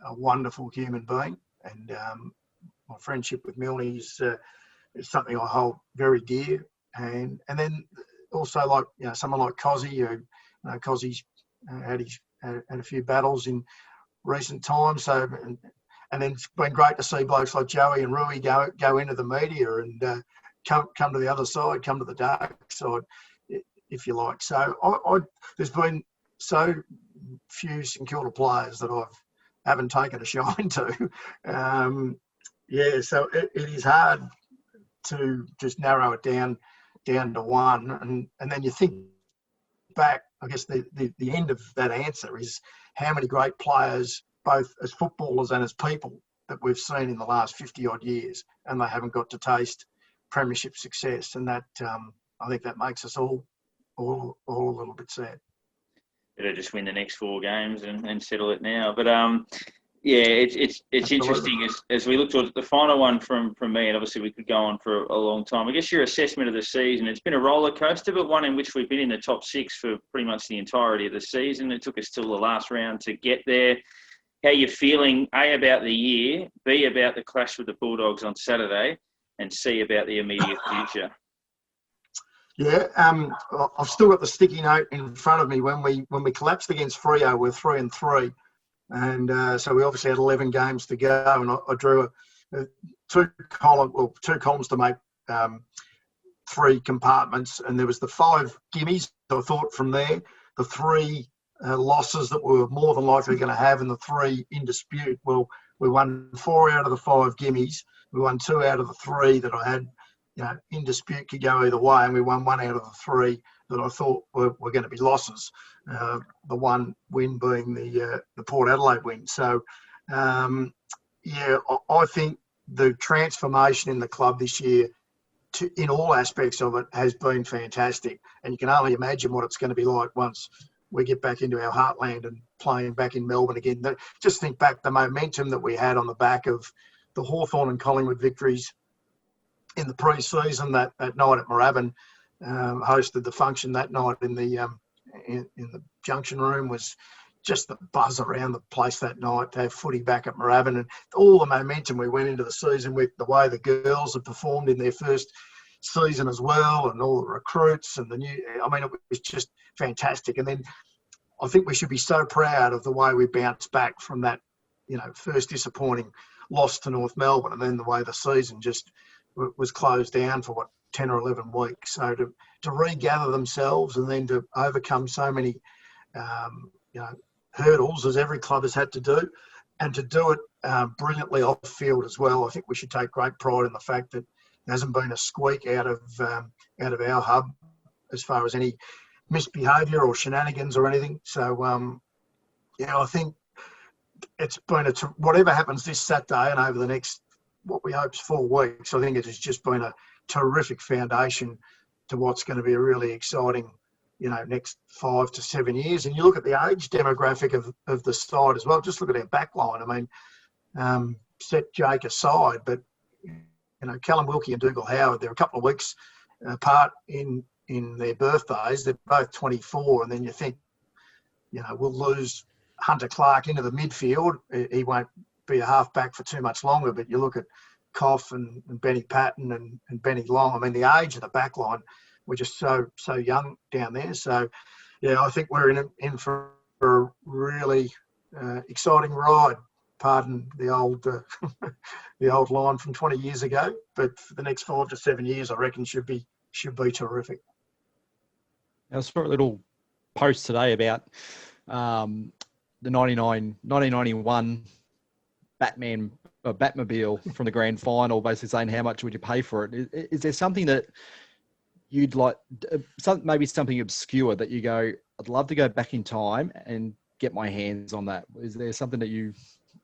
[SPEAKER 5] a wonderful human being, and my friendship with Milne is something I hold very dear. And then also, like, someone like Cozzy, who Cozzy's had a few battles in recent times. So and then it's been great to see blokes like Joey and Rui go into the media and come to the other side, come to the dark side, if you like. So there's been so few St Kilda players that I haven't taken a shine to. So it is hard to just narrow it down to one. And then you think back, I guess the end of that answer is how many great players, both as footballers and as people, that we've seen in the last 50-odd years, and they haven't got to taste premiership success. And that, I think that makes us all a little bit sad.
[SPEAKER 1] Better just win the next 4 games and settle it now. But it's interesting as we look towards the final one from me, and obviously we could go on for a long time. I guess your assessment of the season, it's been a roller coaster, but one in which we've been in the top 6 for pretty much the entirety of the season. It took us till the last round to get there. How you feeling, A, about the year, B, about the clash with the Bulldogs on Saturday, and C, about the immediate future?
[SPEAKER 5] Yeah, I've still got the sticky note in front of me. When we collapsed against Freo, we're 3-3. And so we obviously had 11 games to go, and I drew two columns to make 3 compartments, and there was the 5 gimmies. I thought from there, the 3 losses that we were more than likely going to have, and the 3 in dispute. Well, we won 4 out of the 5 gimmies. We won 2 out of the 3 that I had, in dispute, could go either way, and we won 1 out of the 3 that I thought were going to be losses. The one win being the Port Adelaide win. So, I think the transformation in the club this year, in all aspects of it, has been fantastic. And you can only imagine what it's going to be like once we get back into our heartland and playing back in Melbourne again. Just think back the momentum that we had on the back of the Hawthorn and Collingwood victories in the pre-season. That night at Moorabbin, hosted the function that night in the Junction Room, was just the buzz around the place that night to have footy back at Moorabbin, and all the momentum we went into the season with, the way the girls had performed in their first season as well, and all the recruits and it was just fantastic. And then I think we should be so proud of the way we bounced back from that, first disappointing loss to North Melbourne, and then the way the season just was closed down for 10 or 11 weeks. So to regather themselves and then to overcome so many hurdles, as every club has had to do, and to do it brilliantly off field as well. I think we should take great pride in the fact that there hasn't been a squeak out of our hub as far as any misbehaviour or shenanigans or anything. So I think it's been whatever happens this Saturday and over the next, what we hope is 4 weeks, I think it has just been a terrific foundation to what's going to be a really exciting, next 5 to 7 years. And you look at the age demographic of the side as well. Just look at our back line. I mean, set Jake aside, but Callum Wilkie and Dougal Howard, they're a couple of weeks apart in their birthdays. They're both 24, and then you think, we'll lose Hunter Clark into the midfield. He won't be a halfback for too much longer, but you look at Koff and Benny Patton and Benny Long. I mean, the age of the back line, we're just so young down there. So, I think we're in for a really exciting ride. Pardon the old the old line from 20 years ago, but for the next 5 to 7 years, I reckon should be terrific.
[SPEAKER 2] I saw a little post today about the 1991 Batmobile from the Grand Final, basically saying how much would you pay for it. Is there something that you'd like, maybe something obscure that you go, I'd love to go back in time and get my hands on that? Is there something that you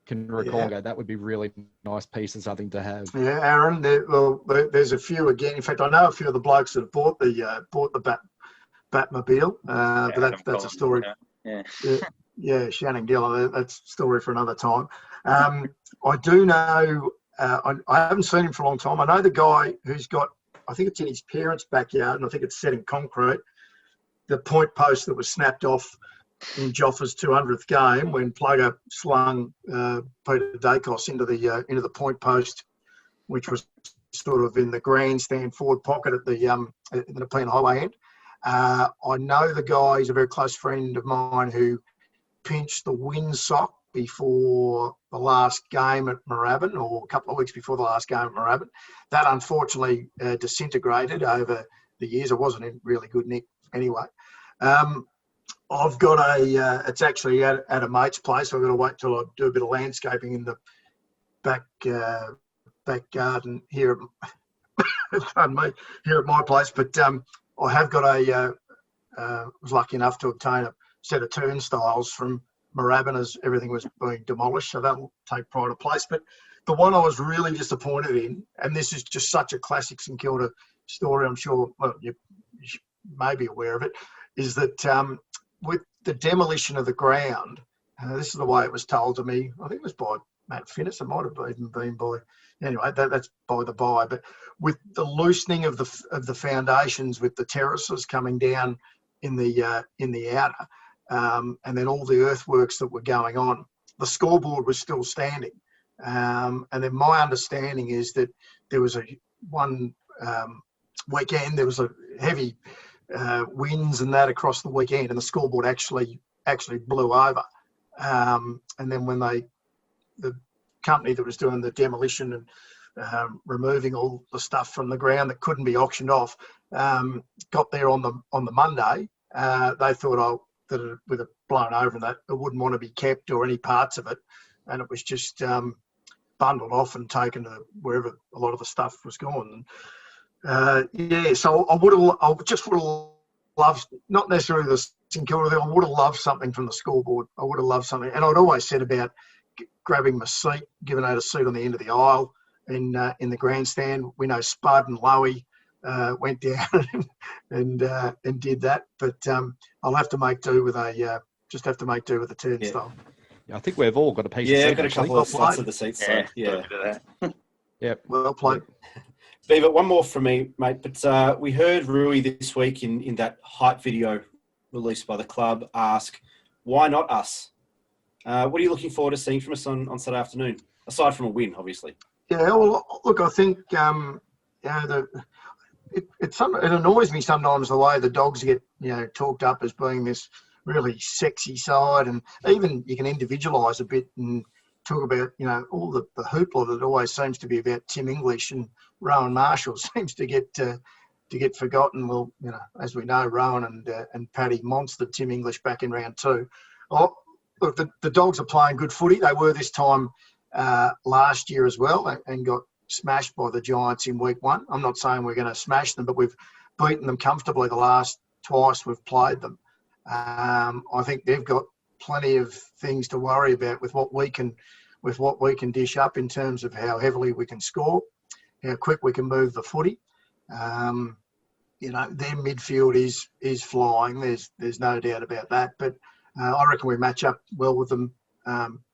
[SPEAKER 2] can recall and go, that would be really nice piece of something to have? Yeah,
[SPEAKER 5] Aaron, there's a few again. In fact, I know a few of the blokes that have bought the Batmobile, but that's a story. Yeah, Shannon Gill, that's a story for another time. I do know, I haven't seen him for a long time. I know the guy who's got, I think it's in his parents' backyard, and I think it's set in concrete, the point post that was snapped off in Joffa's 200th game when Plugger slung Peter Dacos into the point post, which was sort of in the grandstand forward pocket at the Nepean Highway end. I know the guy, he's a very close friend of mine who pinched the windsock before the last game at Moorabbin, or a couple of weeks before the last game at Moorabbin. That unfortunately disintegrated over the years. It wasn't in really good nick anyway. I've got it's actually at a mate's place. So I've got to wait till I do a bit of landscaping in the back garden here pardon me, here at my place. But I have got was lucky enough to obtain a set of turnstiles from Moorabbin as everything was being demolished. So that'll take pride of place. But the one I was really disappointed in, and this is just such a classic St Kilda story, I'm sure you may be aware of it, is that with the demolition of the ground, this is the way it was told to me. I think it was by Matt Finnis. It might have even been by, anyway, that's by the by. But with the loosening of the foundations, with the terraces coming down in the outer, and then all the earthworks that were going on, the scoreboard was still standing. And then my understanding is that there was one weekend, there was a heavy winds and that across the weekend, and the scoreboard actually blew over. And then when the company that was doing the demolition and removing all the stuff from the ground that couldn't be auctioned off, got there on the Monday, they thought that with it blown over and that it wouldn't want to be kept or any parts of it, and it was just bundled off and taken to wherever a lot of the stuff was gone. So I just would have loved, not necessarily the St Kilda thing, I would have loved something from the scoreboard. I would have loved something. And I'd always said about grabbing my seat, giving out a seat on the end of the aisle in the grandstand. We know Spud and Lowy went down and did that. But I'll have to make do with a turnstile.
[SPEAKER 2] Yeah, I think we've all got a piece of
[SPEAKER 3] Yeah,
[SPEAKER 2] seat.
[SPEAKER 3] I've got a couple of slots of the seats. So, yeah.
[SPEAKER 2] Yep.
[SPEAKER 5] Well played.
[SPEAKER 3] Beaver, one more from me, mate. But we heard Rui this week in that hype video released by the club ask, why not us? What are you looking forward to seeing from us on Saturday afternoon, aside from a win, obviously?
[SPEAKER 5] Yeah, well, look, I think it annoys me sometimes the way the Dogs get talked up as being this really sexy side, and even you can individualise a bit and talk about all the hoopla that always seems to be about Tim English and Rowan Marshall seems to get forgotten. Well, as we know, Rowan and Paddy monstered Tim English back in round 2. Oh, look, the Dogs are playing good footy. They were this time last year as well, and got smashed by the Giants in week 1. I'm not saying we're going to smash them, but we've beaten them comfortably the last twice we've played them. I think they've got plenty of things to worry about with what we can dish up in terms of how heavily we can score, how quick we can move the footy. Their midfield is flying. There's no doubt about that. But I reckon we match up well with them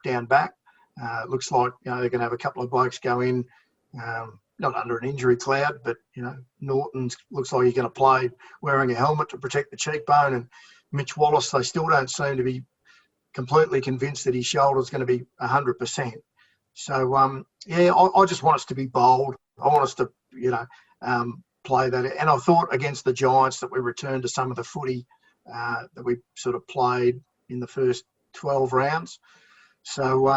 [SPEAKER 5] down back. It looks like they're going to have a couple of blokes go in, not under an injury cloud, but Norton looks like he's going to play wearing a helmet to protect the cheekbone, and Mitch Wallace, they still don't seem to be completely convinced that his shoulder's going to be 100%. So I just want us to be bold. I want us to play that. And I thought against the Giants that we returned to some of the footy that we sort of played in the first 12 rounds. So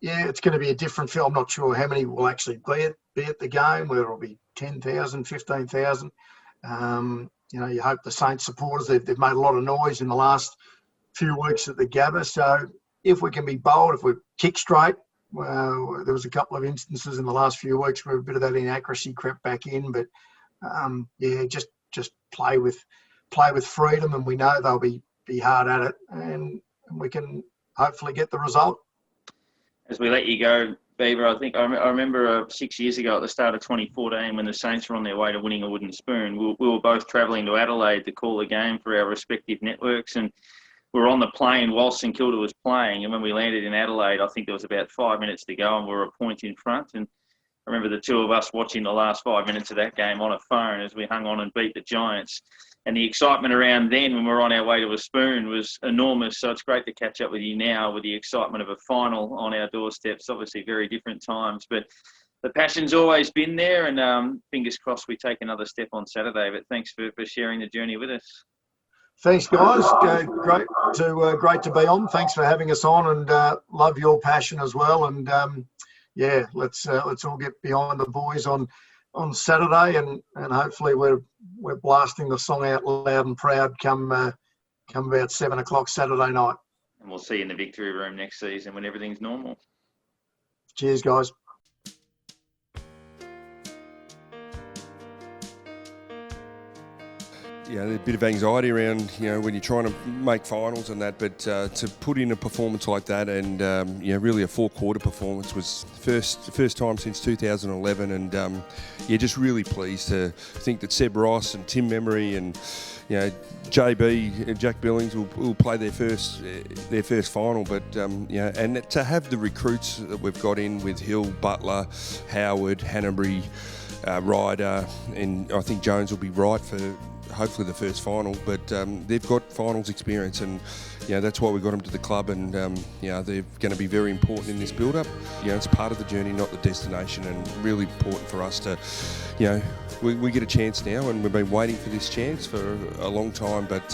[SPEAKER 5] it's going to be a different feel. I'm not sure how many will actually be at the game, whether it'll be 10,000, 15,000. You hope the Saints supporters, they've made a lot of noise in the last few weeks at the Gabba. So if we can be bold, if we kick straight, there was a couple of instances in the last few weeks where a bit of that inaccuracy crept back in. But just play with freedom, and we know they'll be hard at it, and we can hopefully get the result.
[SPEAKER 1] As we let you go, Beaver, I think I remember 6 years ago at the start of 2014 when the Saints were on their way to winning a wooden spoon. We were both travelling to Adelaide to call the game for our respective networks, and we were on the plane while St Kilda was playing. And when we landed in Adelaide, I think there was about 5 minutes to go, and we were a point in front. And I remember the two of us watching the last 5 minutes of that game on a phone as we hung on and beat the Giants. And the excitement around then when we were on our way to a spoon was enormous. So it's great to catch up with you now with the excitement of a final on our doorsteps. Obviously very different times, but the passion's always been there, and fingers crossed we take another step on Saturday. But thanks for sharing the journey with us.
[SPEAKER 5] Thanks, guys. Great to be on. Thanks for having us on, and love your passion as well. And yeah, let's all get behind the boys on Saturday, and hopefully we're blasting the song out loud and proud come about 7 o'clock Saturday night.
[SPEAKER 1] And we'll see you in the victory room next season when everything's normal.
[SPEAKER 5] Cheers, guys.
[SPEAKER 6] Yeah, there's a bit of anxiety around, when you're trying to make finals and that, but to put in a performance like that and, really a four-quarter performance was first time since 2011, and, just really pleased to think that Seb Ross and Tim Memory and, JB and Jack Billings will play their first final, but, and to have the recruits that we've got in with Hill, Butler, Howard, Hanbury, Ryder, and I think Jones will be right for hopefully the first final, but they've got finals experience, and that's why we got them to the club, and they're going to be very important in this build-up. It's part of the journey, not the destination, and really important for us to, we get a chance now, and we've been waiting for this chance for a long time, but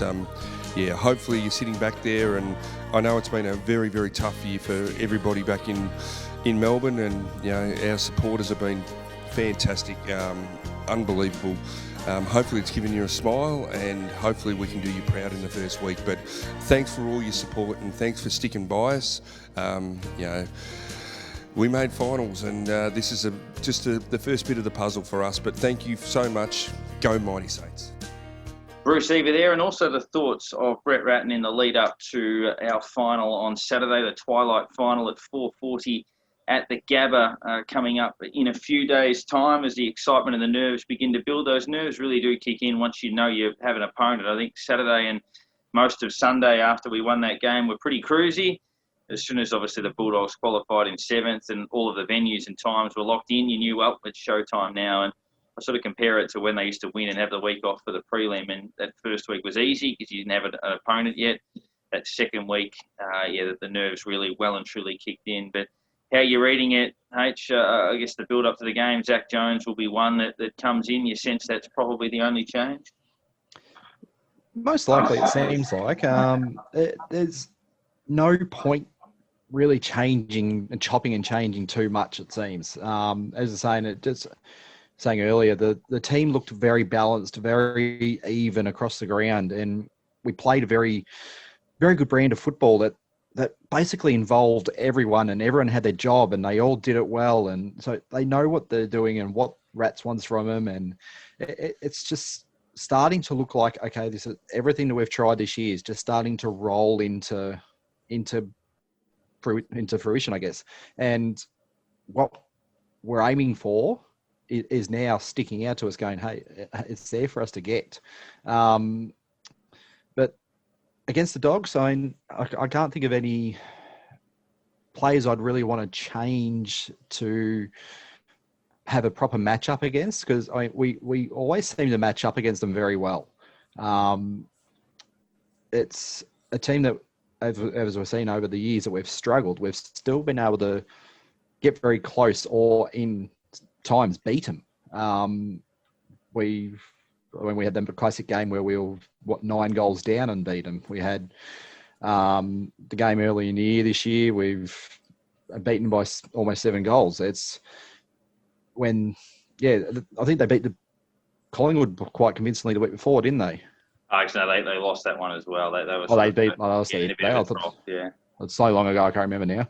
[SPEAKER 6] hopefully you're sitting back there, and I know it's been a very, very tough year for everybody back in Melbourne, and our supporters have been fantastic, unbelievable. Hopefully it's given you a smile, and hopefully we can do you proud in the first week. But thanks for all your support, and thanks for sticking by us. We made finals, and this is just the first bit of the puzzle for us. But thank you so much. Go Mighty Saints.
[SPEAKER 1] Bruce Eva there, and also the thoughts of Brett Ratton in the lead up to our final on Saturday, the Twilight Final at 4:40 at the Gabba, coming up in a few days' time as the excitement and the nerves begin to build. Those nerves really do kick in once you know you have an opponent. I think Saturday and most of Sunday after we won that game were pretty cruisy. As soon as obviously the Bulldogs qualified in 7th and all of the venues and times were locked in, you knew, well, it's showtime now. And I sort of compare it to when they used to win and have the week off for the prelim, and that first week was easy because you didn't have an opponent yet. That second week, the nerves really well and truly kicked in. But how you're reading it, H, I guess the build-up to the game, Zach Jones will be one that comes in. You sense that's probably the only change?
[SPEAKER 2] Most likely, it seems like. There's no point really changing and chopping and changing too much, it seems. As I was saying earlier, the team looked very balanced, very even across the ground, and we played a very, very good brand of football that basically involved everyone, and everyone had their job, and they all did it well, and so they know what they're doing and what Rats wants from them, and it's just starting to look like, okay, this is everything that we've tried this year is just starting to roll into fruition, I guess. And what we're aiming for is now sticking out to us, going, hey, it's there for us to get. But against the Dogs, I can't think of any players I'd really want to change to have a proper match-up against, because we always seem to match up against them very well. It's a team that, as we've seen over the years, that we've struggled. We've still been able to get very close, or in times beat them. When we had the classic game where we were 9 goals down and beat them. We had the game early in the year this year. We've beaten by almost 7 goals. It's when, I think they beat the Collingwood quite convincingly the week before, didn't they?
[SPEAKER 1] Actually, they lost that one as well.
[SPEAKER 2] They beat. It's so long ago, I can't remember now.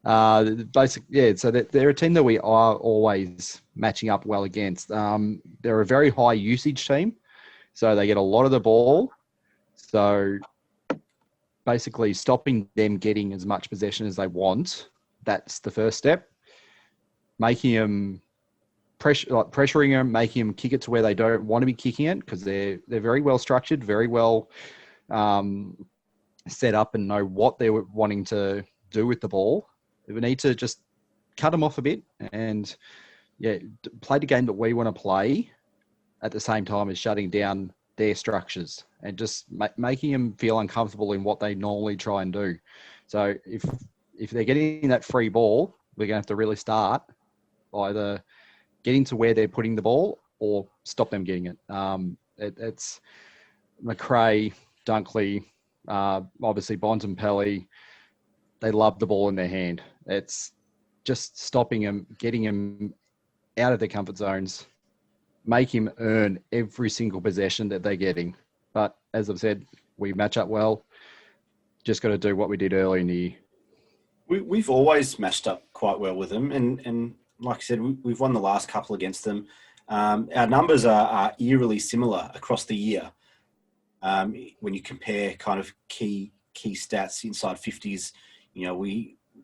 [SPEAKER 2] So they're a team that we are always matching up well against. They're a very high usage team, so they get a lot of the ball. So basically stopping them getting as much possession as they want, that's the first step. Making them pressuring them, making them kick it to where they don't want to be kicking it, because they're very well structured, very well set up, and know what they're wanting to do with the ball. We need to just cut them off a bit and, play the game that we want to play at the same time as shutting down their structures and just making them feel uncomfortable in what they normally try and do. So if they're getting that free ball, we're going to have to really start either getting to where they're putting the ball or stop them getting it. It's McRae, Dunkley, obviously Bontempelli. They love the ball in their hand. It's just stopping them, getting them out of their comfort zones, make him earn every single possession that they're getting. But as I've said, we match up well. Just got to do what we did early in the year.
[SPEAKER 3] We've always matched up quite well with them. And like I said, we've won the last couple against them. Our numbers are eerily similar across the year. When you compare kind of key stats inside 50s,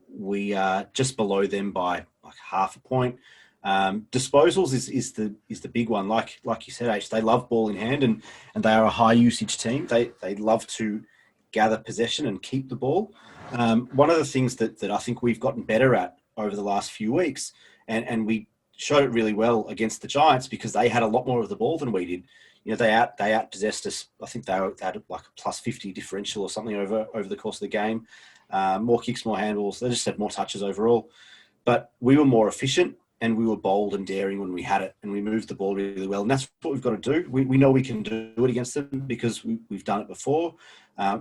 [SPEAKER 3] we are just below them by like half a point. Disposals is the big one. Like you said, H, they love ball in hand and they are a high usage team. They love to gather possession and keep the ball. One of the things that I think we've gotten better at over the last few weeks, and we showed it really well against the Giants because they had a lot more of the ball than we did. They outpossessed us. I think they had like a plus 50 differential or something over the course of the game. More kicks, more handballs. They just had more touches overall. But we were more efficient and we were bold and daring when we had it, and we moved the ball really well. And that's what we've got to do. We know we can do it against them because we've done it before.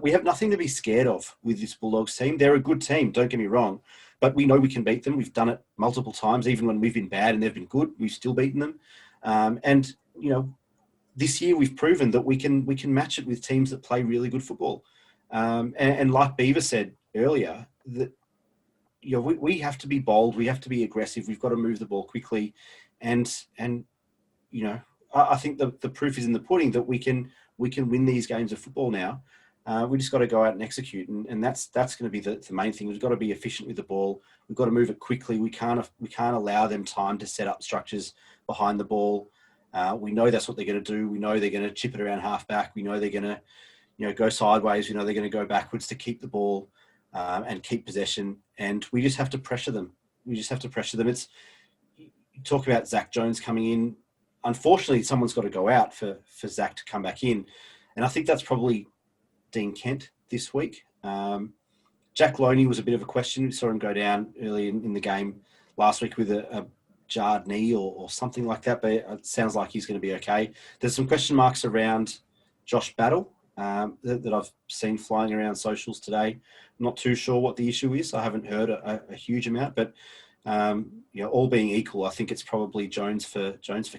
[SPEAKER 3] We have nothing to be scared of with this Bulldogs team. They're a good team, don't get me wrong, but we know we can beat them. We've done it multiple times. Even when we've been bad and they've been good, we've still beaten them. This year we've proven that we can match it with teams that play really good football. And like Beaver said earlier, that we have to be bold, we have to be aggressive, we've got to move the ball quickly, and I think the proof is in the pudding that we can win these games of football now. We just got to go out and execute, and that's going to be the main thing. We've got to be efficient with the ball. We've got to move it quickly. We can't allow them time to set up structures behind the ball. We know that's what they're going to do. We know they're going to chip it around half back. We know they're going to go sideways. We know they're going to go backwards to keep the ball and keep possession. And we just have to pressure them. You talk about Zach Jones coming in. Unfortunately, someone's got to go out for Zach to come back in. And I think that's probably Dean Kent this week. Jack Loney was a bit of a question. We saw him go down early in the game last week with a jarred knee or something like that, but it sounds like he's going to be okay. There's some question marks around Josh Battle that I've seen flying around socials today. I'm not too sure what the issue is. I haven't heard a huge amount, but all being equal, I think it's probably Jones for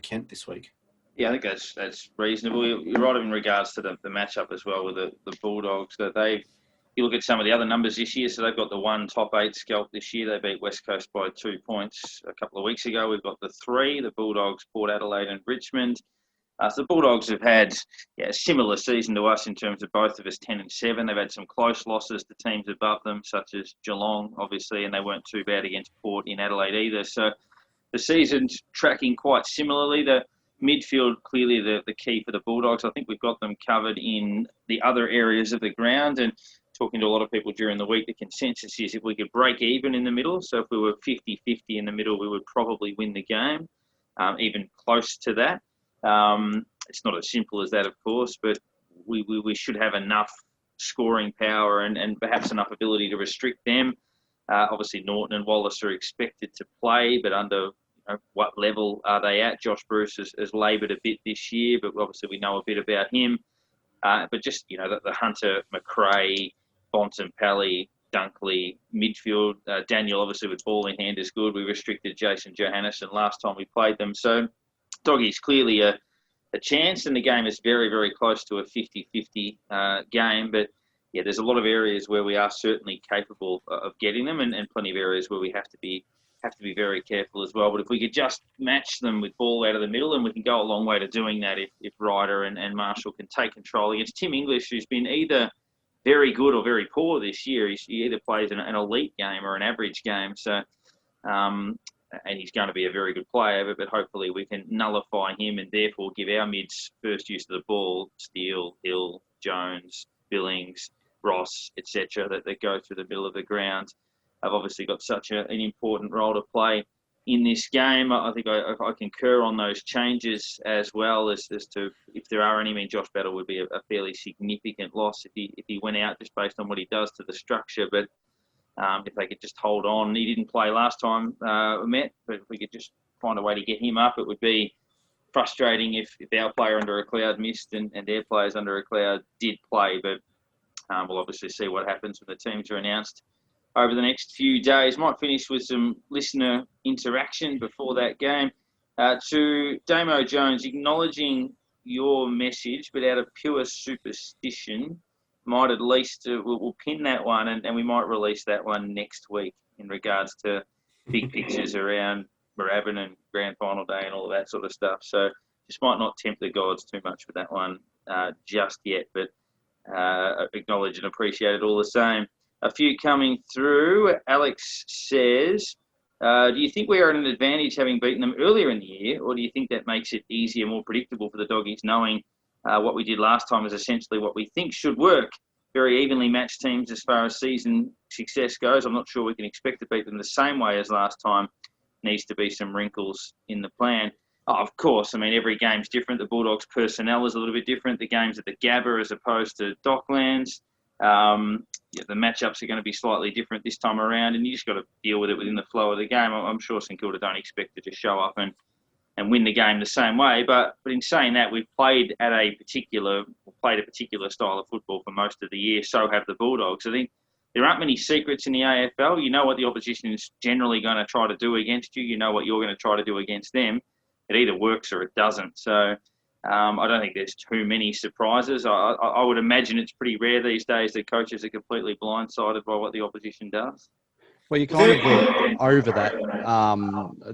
[SPEAKER 3] Kent this week.
[SPEAKER 1] Yeah, I think that's reasonable. You're right in regards to the matchup as well with the Bulldogs. That you look at some of the other numbers this year, so they've got the 1 top 8 scalp this year. They beat West Coast by 2 points a couple of weeks ago. We've got the 3, the Bulldogs, Port Adelaide and Richmond. So the Bulldogs have had a similar season to us in terms of both of us, 10 and 7. They've had some close losses to teams above them, such as Geelong, obviously, and they weren't too bad against Port in Adelaide either. So the season's tracking quite similarly. The midfield, clearly the key for the Bulldogs. I think we've got them covered in the other areas of the ground, and talking to a lot of people during the week, the consensus is if we could break even in the middle, so if we were 50-50 in the middle, we would probably win the game, even close to that. It's not as simple as that, of course, but we should have enough scoring power and perhaps enough ability to restrict them. Obviously, Norton and Wallace are expected to play, but under what level are they at? Josh Bruce has laboured a bit this year, but obviously we know a bit about him. But just, the Hunter, McRae, Bontempelli, Dunkley, midfield. Daniel, obviously, with ball in hand is good. We restricted Jason Johannesson last time we played them. So, Doggy's clearly a chance, and the game is very, very close to a 50-50 game. But, yeah, there's a lot of areas where we are certainly capable of getting them, and plenty of areas where we have to be very careful as well. But if we could just match them with ball out of the middle, and we can go a long way to doing that if Ryder and Marshall can take control against Tim English, who's been either very good or very poor this year. He either plays an elite game or an average game. So, and he's going to be a very good player, but hopefully we can nullify him and therefore give our mids first use of the ball, Steele, Hill, Jones, Billings, Ross, etc., that go through the middle of the ground. have obviously got such an important role to play in this game. I think I concur on those changes as well as to if there are any. I mean, Josh Battle would be a fairly significant loss if he went out just based on what he does to the structure. But if they could just hold on, he didn't play last time we met. But if we could just find a way to get him up, it would be frustrating if our player under a cloud missed and their players under a cloud did play. But we'll obviously see what happens when the teams are announced over the next few days. Might finish with some listener interaction before that game. To Damo Jones, acknowledging your message, but out of pure superstition, might at least, we'll pin that one and we might release that one next week in regards to big pictures around Moorabbin and Grand Final Day and all of that sort of stuff. So just might not tempt the gods too much with that one just yet, but acknowledge and appreciate it all the same. A few coming through. Alex says, do you think we are at an advantage having beaten them earlier in the year, or do you think that makes it easier, more predictable for the Doggies, knowing what we did last time is essentially what we think should work? Very evenly matched teams as far as season success goes. I'm not sure we can expect to beat them the same way as last time. Needs to be some wrinkles in the plan. Oh, of course, I mean, every game's different. The Bulldogs' personnel is a little bit different. The game's at the Gabba as opposed to Docklands. The matchups are going to be slightly different this time around, and you just got to deal with it within the flow of the game. I'm sure St Kilda don't expect to just show up and win the game the same way. But in saying that, we've played a particular style of football for most of the year. So have the Bulldogs. I think there aren't many secrets in the AFL. You know what the opposition is generally going to try to do against you. You know what you're going to try to do against them. It either works or it doesn't. So I don't think there's too many surprises. I would imagine it's pretty rare these days that coaches are completely blindsided by what the opposition does.
[SPEAKER 2] Well, you kind of went over that,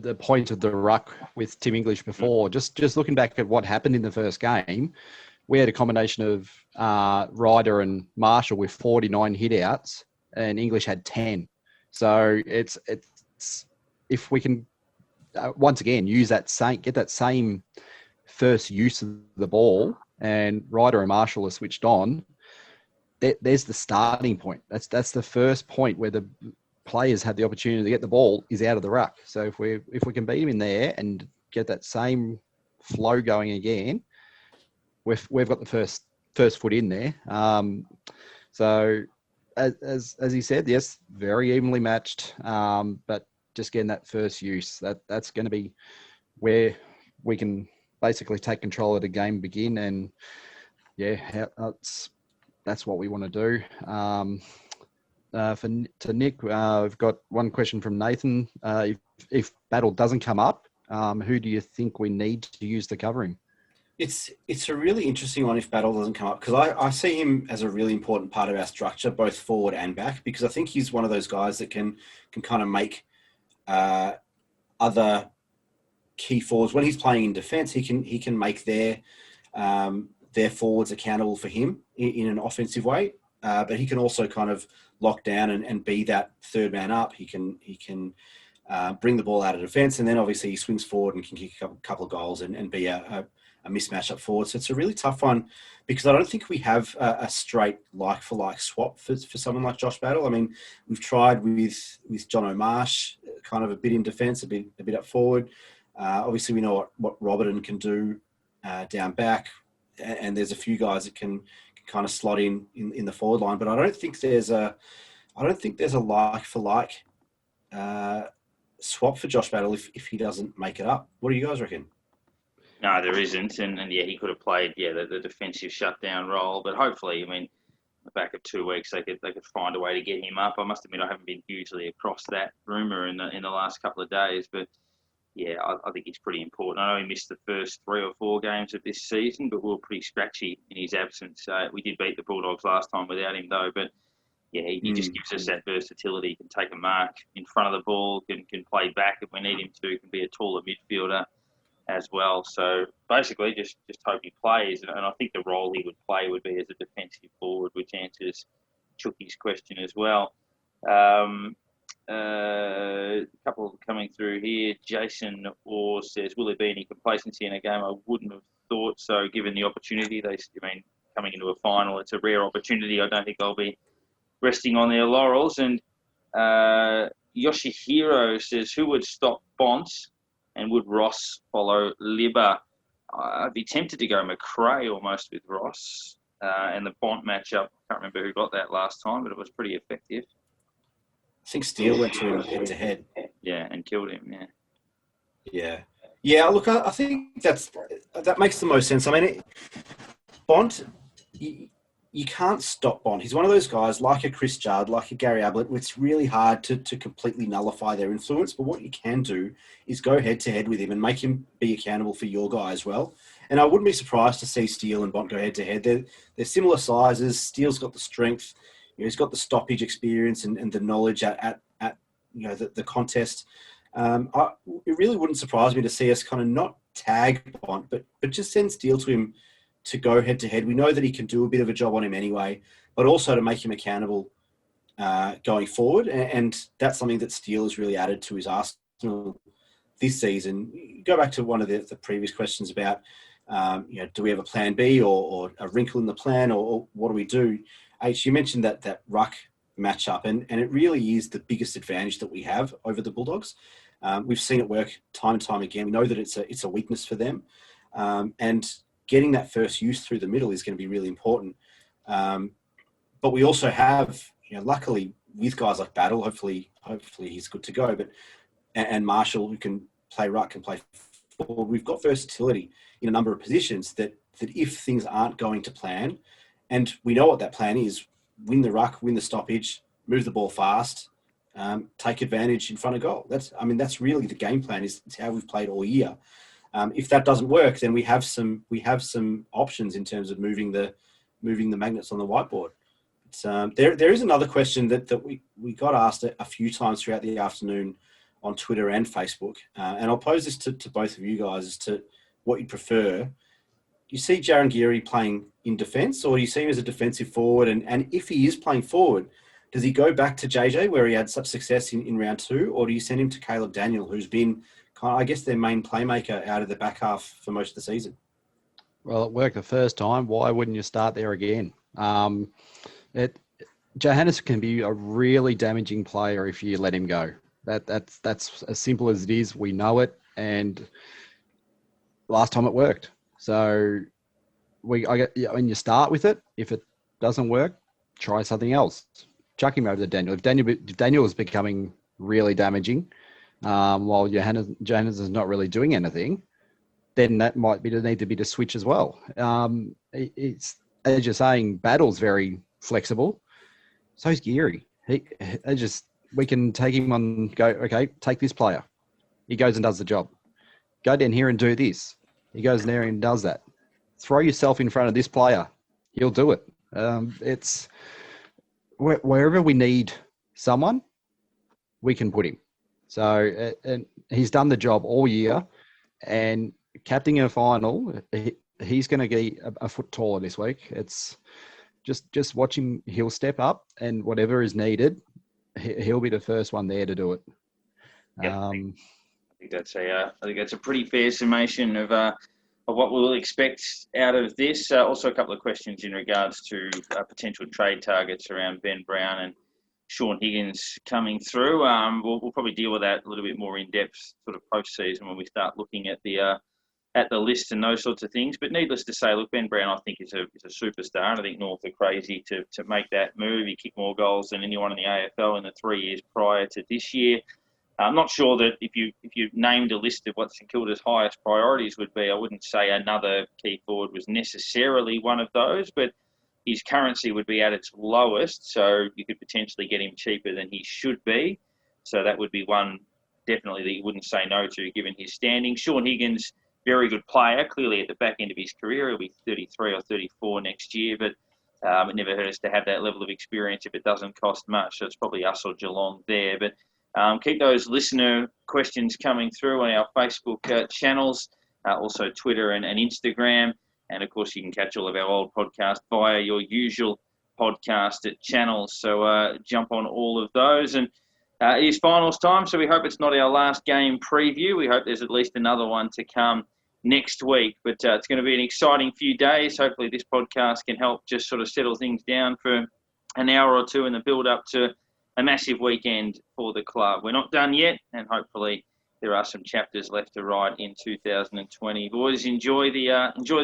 [SPEAKER 2] the point of the ruck with Tim English before. Just looking back at what happened in the first game, we had a combination of Ryder and Marshall with 49 hit-outs, and English had 10. So it's if we can once again use get that same first use of the ball, and Ryder and Marshall are switched on, there's the starting point. That's the first point where the players have the opportunity to get the ball is out of the ruck. So if we can beat them in there and get that same flow going again, we've got the first foot in there. So as he said, yes, very evenly matched, but just getting that first use, that's going to be where we can basically take control of the game, begin, and that's what we want to do. To Nick, I've got one question from Nathan. If Battle doesn't come up, who do you think we need to use the covering?
[SPEAKER 3] It's a really interesting one if Battle doesn't come up, because I see him as a really important part of our structure, both forward and back, because I think he's one of those guys that can kind of make other key forwards, when he's playing in defence, he can make their forwards accountable for him in an offensive way. But he can also kind of lock down and be that third man up. He can bring the ball out of defence, and then obviously he swings forward and can kick a couple of goals and be a mismatch up forward. So it's a really tough one, because I don't think we have a straight like-for-like swap for someone like Josh Battle. I mean, we've tried with John O'Marsh, kind of a bit in defence, a bit up forward. Obviously, we know what Robertson can do down back, and there's a few guys that can kind of slot in the forward line. But I don't think there's a like for like swap for Josh Battle if he doesn't make it up. What do you guys reckon?
[SPEAKER 1] No, there isn't, and he could have played the defensive shutdown role. But hopefully, I mean, the back of 2 weeks they could find a way to get him up. I must admit I haven't been hugely across that rumour in the last couple of days, but yeah, I think it's pretty important. I know he missed the first 3 or 4 games of this season, but we were pretty scratchy in his absence. We did beat the Bulldogs last time without him, though. But yeah, he just gives us that versatility. He can take a mark in front of the ball, can play back if we need him to, can be a taller midfielder as well. So basically, just hope he plays. And I think the role he would play would be as a defensive forward, which answers Chucky's question as well. A couple coming through here. Jason Orr says, will there be any complacency in a game? I wouldn't have thought so, given the opportunity. Coming into a final, it's a rare opportunity. I don't think they'll be resting on their laurels. And Yoshihiro says, who would stop Bont and would Ross follow Libba? I'd be tempted to go McRae almost with Ross. And the Bont matchup, I can't remember who got that last time, but it was pretty effective.
[SPEAKER 3] I think Steele went to him head-to-head.
[SPEAKER 1] Yeah, and killed him,
[SPEAKER 3] Yeah, look, I think that makes the most sense. I mean, Bont, you can't stop Bont. He's one of those guys, like a Chris Judd, like a Gary Ablett, where it's really hard to completely nullify their influence. But what you can do is go head-to-head with him and make him be accountable for your guy as well. And I wouldn't be surprised to see Steele and Bont go head-to-head. They're similar sizes. Steele's got the strength. He's got the stoppage experience and the knowledge at the contest. It really wouldn't surprise me to see us kind of not tag Bont, but just send Steele to him to go head-to-head. We know that he can do a bit of a job on him anyway, but also to make him accountable going forward. And that's something that Steele has really added to his arsenal this season. Go back to one of the previous questions about, do we have a plan B or a wrinkle in the plan or what do we do? H, you mentioned that ruck matchup, and it really is the biggest advantage that we have over the Bulldogs. We've seen it work time and time again. We know that it's a weakness for them, and getting that first use through the middle is going to be really important. But we also have, luckily with guys like Battle, hopefully he's good to go. And Marshall, who can play ruck and play forward, we've got versatility in a number of positions that if things aren't going to plan. And we know what that plan is: win the ruck, win the stoppage, move the ball fast, take advantage in front of goal. That's really the game plan. It's how we've played all year. If that doesn't work, then we have some options in terms of moving the magnets on the whiteboard. There is another question that we got asked a few times throughout the afternoon on Twitter and Facebook, and I'll pose this to both of you guys as to what you'd prefer. You see Jaron Geary playing in defence, or do you see him as a defensive forward? And if he is playing forward, does he go back to JJ where he had such success in round 2, or do you send him to Caleb Daniel, who's been kind of, I guess, their main playmaker out of the back half for most of the season?
[SPEAKER 2] Well, it worked the first time. Why wouldn't you start there again? Johannes can be a really damaging player if you let him go. That's as simple as it is. We know it, and last time it worked. So when you start with it, if it doesn't work, try something else. Chuck him over to Daniel. If Daniel is becoming really damaging, while Johannes is not really doing anything, then that might need to be the switch as well. It's, as you're saying, Battle's very flexible. So's Geary. We can take him on. Go, okay, take this player. He goes and does the job. Go down here and do this. He goes in there and does that. Throw yourself in front of this player. He'll do it. It's wherever we need someone, we can put him. So, and he's done the job all year. And captaining a final, he's going to be a foot taller this week. It's just watch him. He'll step up, and whatever is needed, he'll be the first one there to do it.
[SPEAKER 1] Yeah, I think that's a pretty fair summation of what we'll expect out of this. Also, a couple of questions in regards to potential trade targets around Ben Brown and Sean Higgins coming through. We'll probably deal with that a little bit more in depth, sort of post-season, when we start looking at the list and those sorts of things. But needless to say, look, Ben Brown, I think, is a superstar, and I think North are crazy to make that move. He kicked more goals than anyone in the AFL in the 3 years prior to this year. I'm not sure that if you named a list of what St Kilda's highest priorities would be, I wouldn't say another key forward was necessarily one of those, but his currency would be at its lowest, so you could potentially get him cheaper than he should be. So that would be one definitely that you wouldn't say no to given his standing. Sean Higgins, very good player, clearly at the back end of his career. He'll be 33 or 34 next year, but it never hurts to have that level of experience if it doesn't cost much. So it's probably us or Geelong there. But keep those listener questions coming through on our Facebook channels, also Twitter and Instagram. And, of course, you can catch all of our old podcasts via your usual podcast channels. So jump on all of those. And it is finals time, so we hope it's not our last game preview. We hope there's at least another one to come next week. But it's going to be an exciting few days. Hopefully this podcast can help just sort of settle things down for an hour or two in the build-up to a massive weekend for the club. We're not done yet, and hopefully there are some chapters left to write in 2020. Boys, enjoy the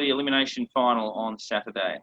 [SPEAKER 1] Elimination Final on Saturday.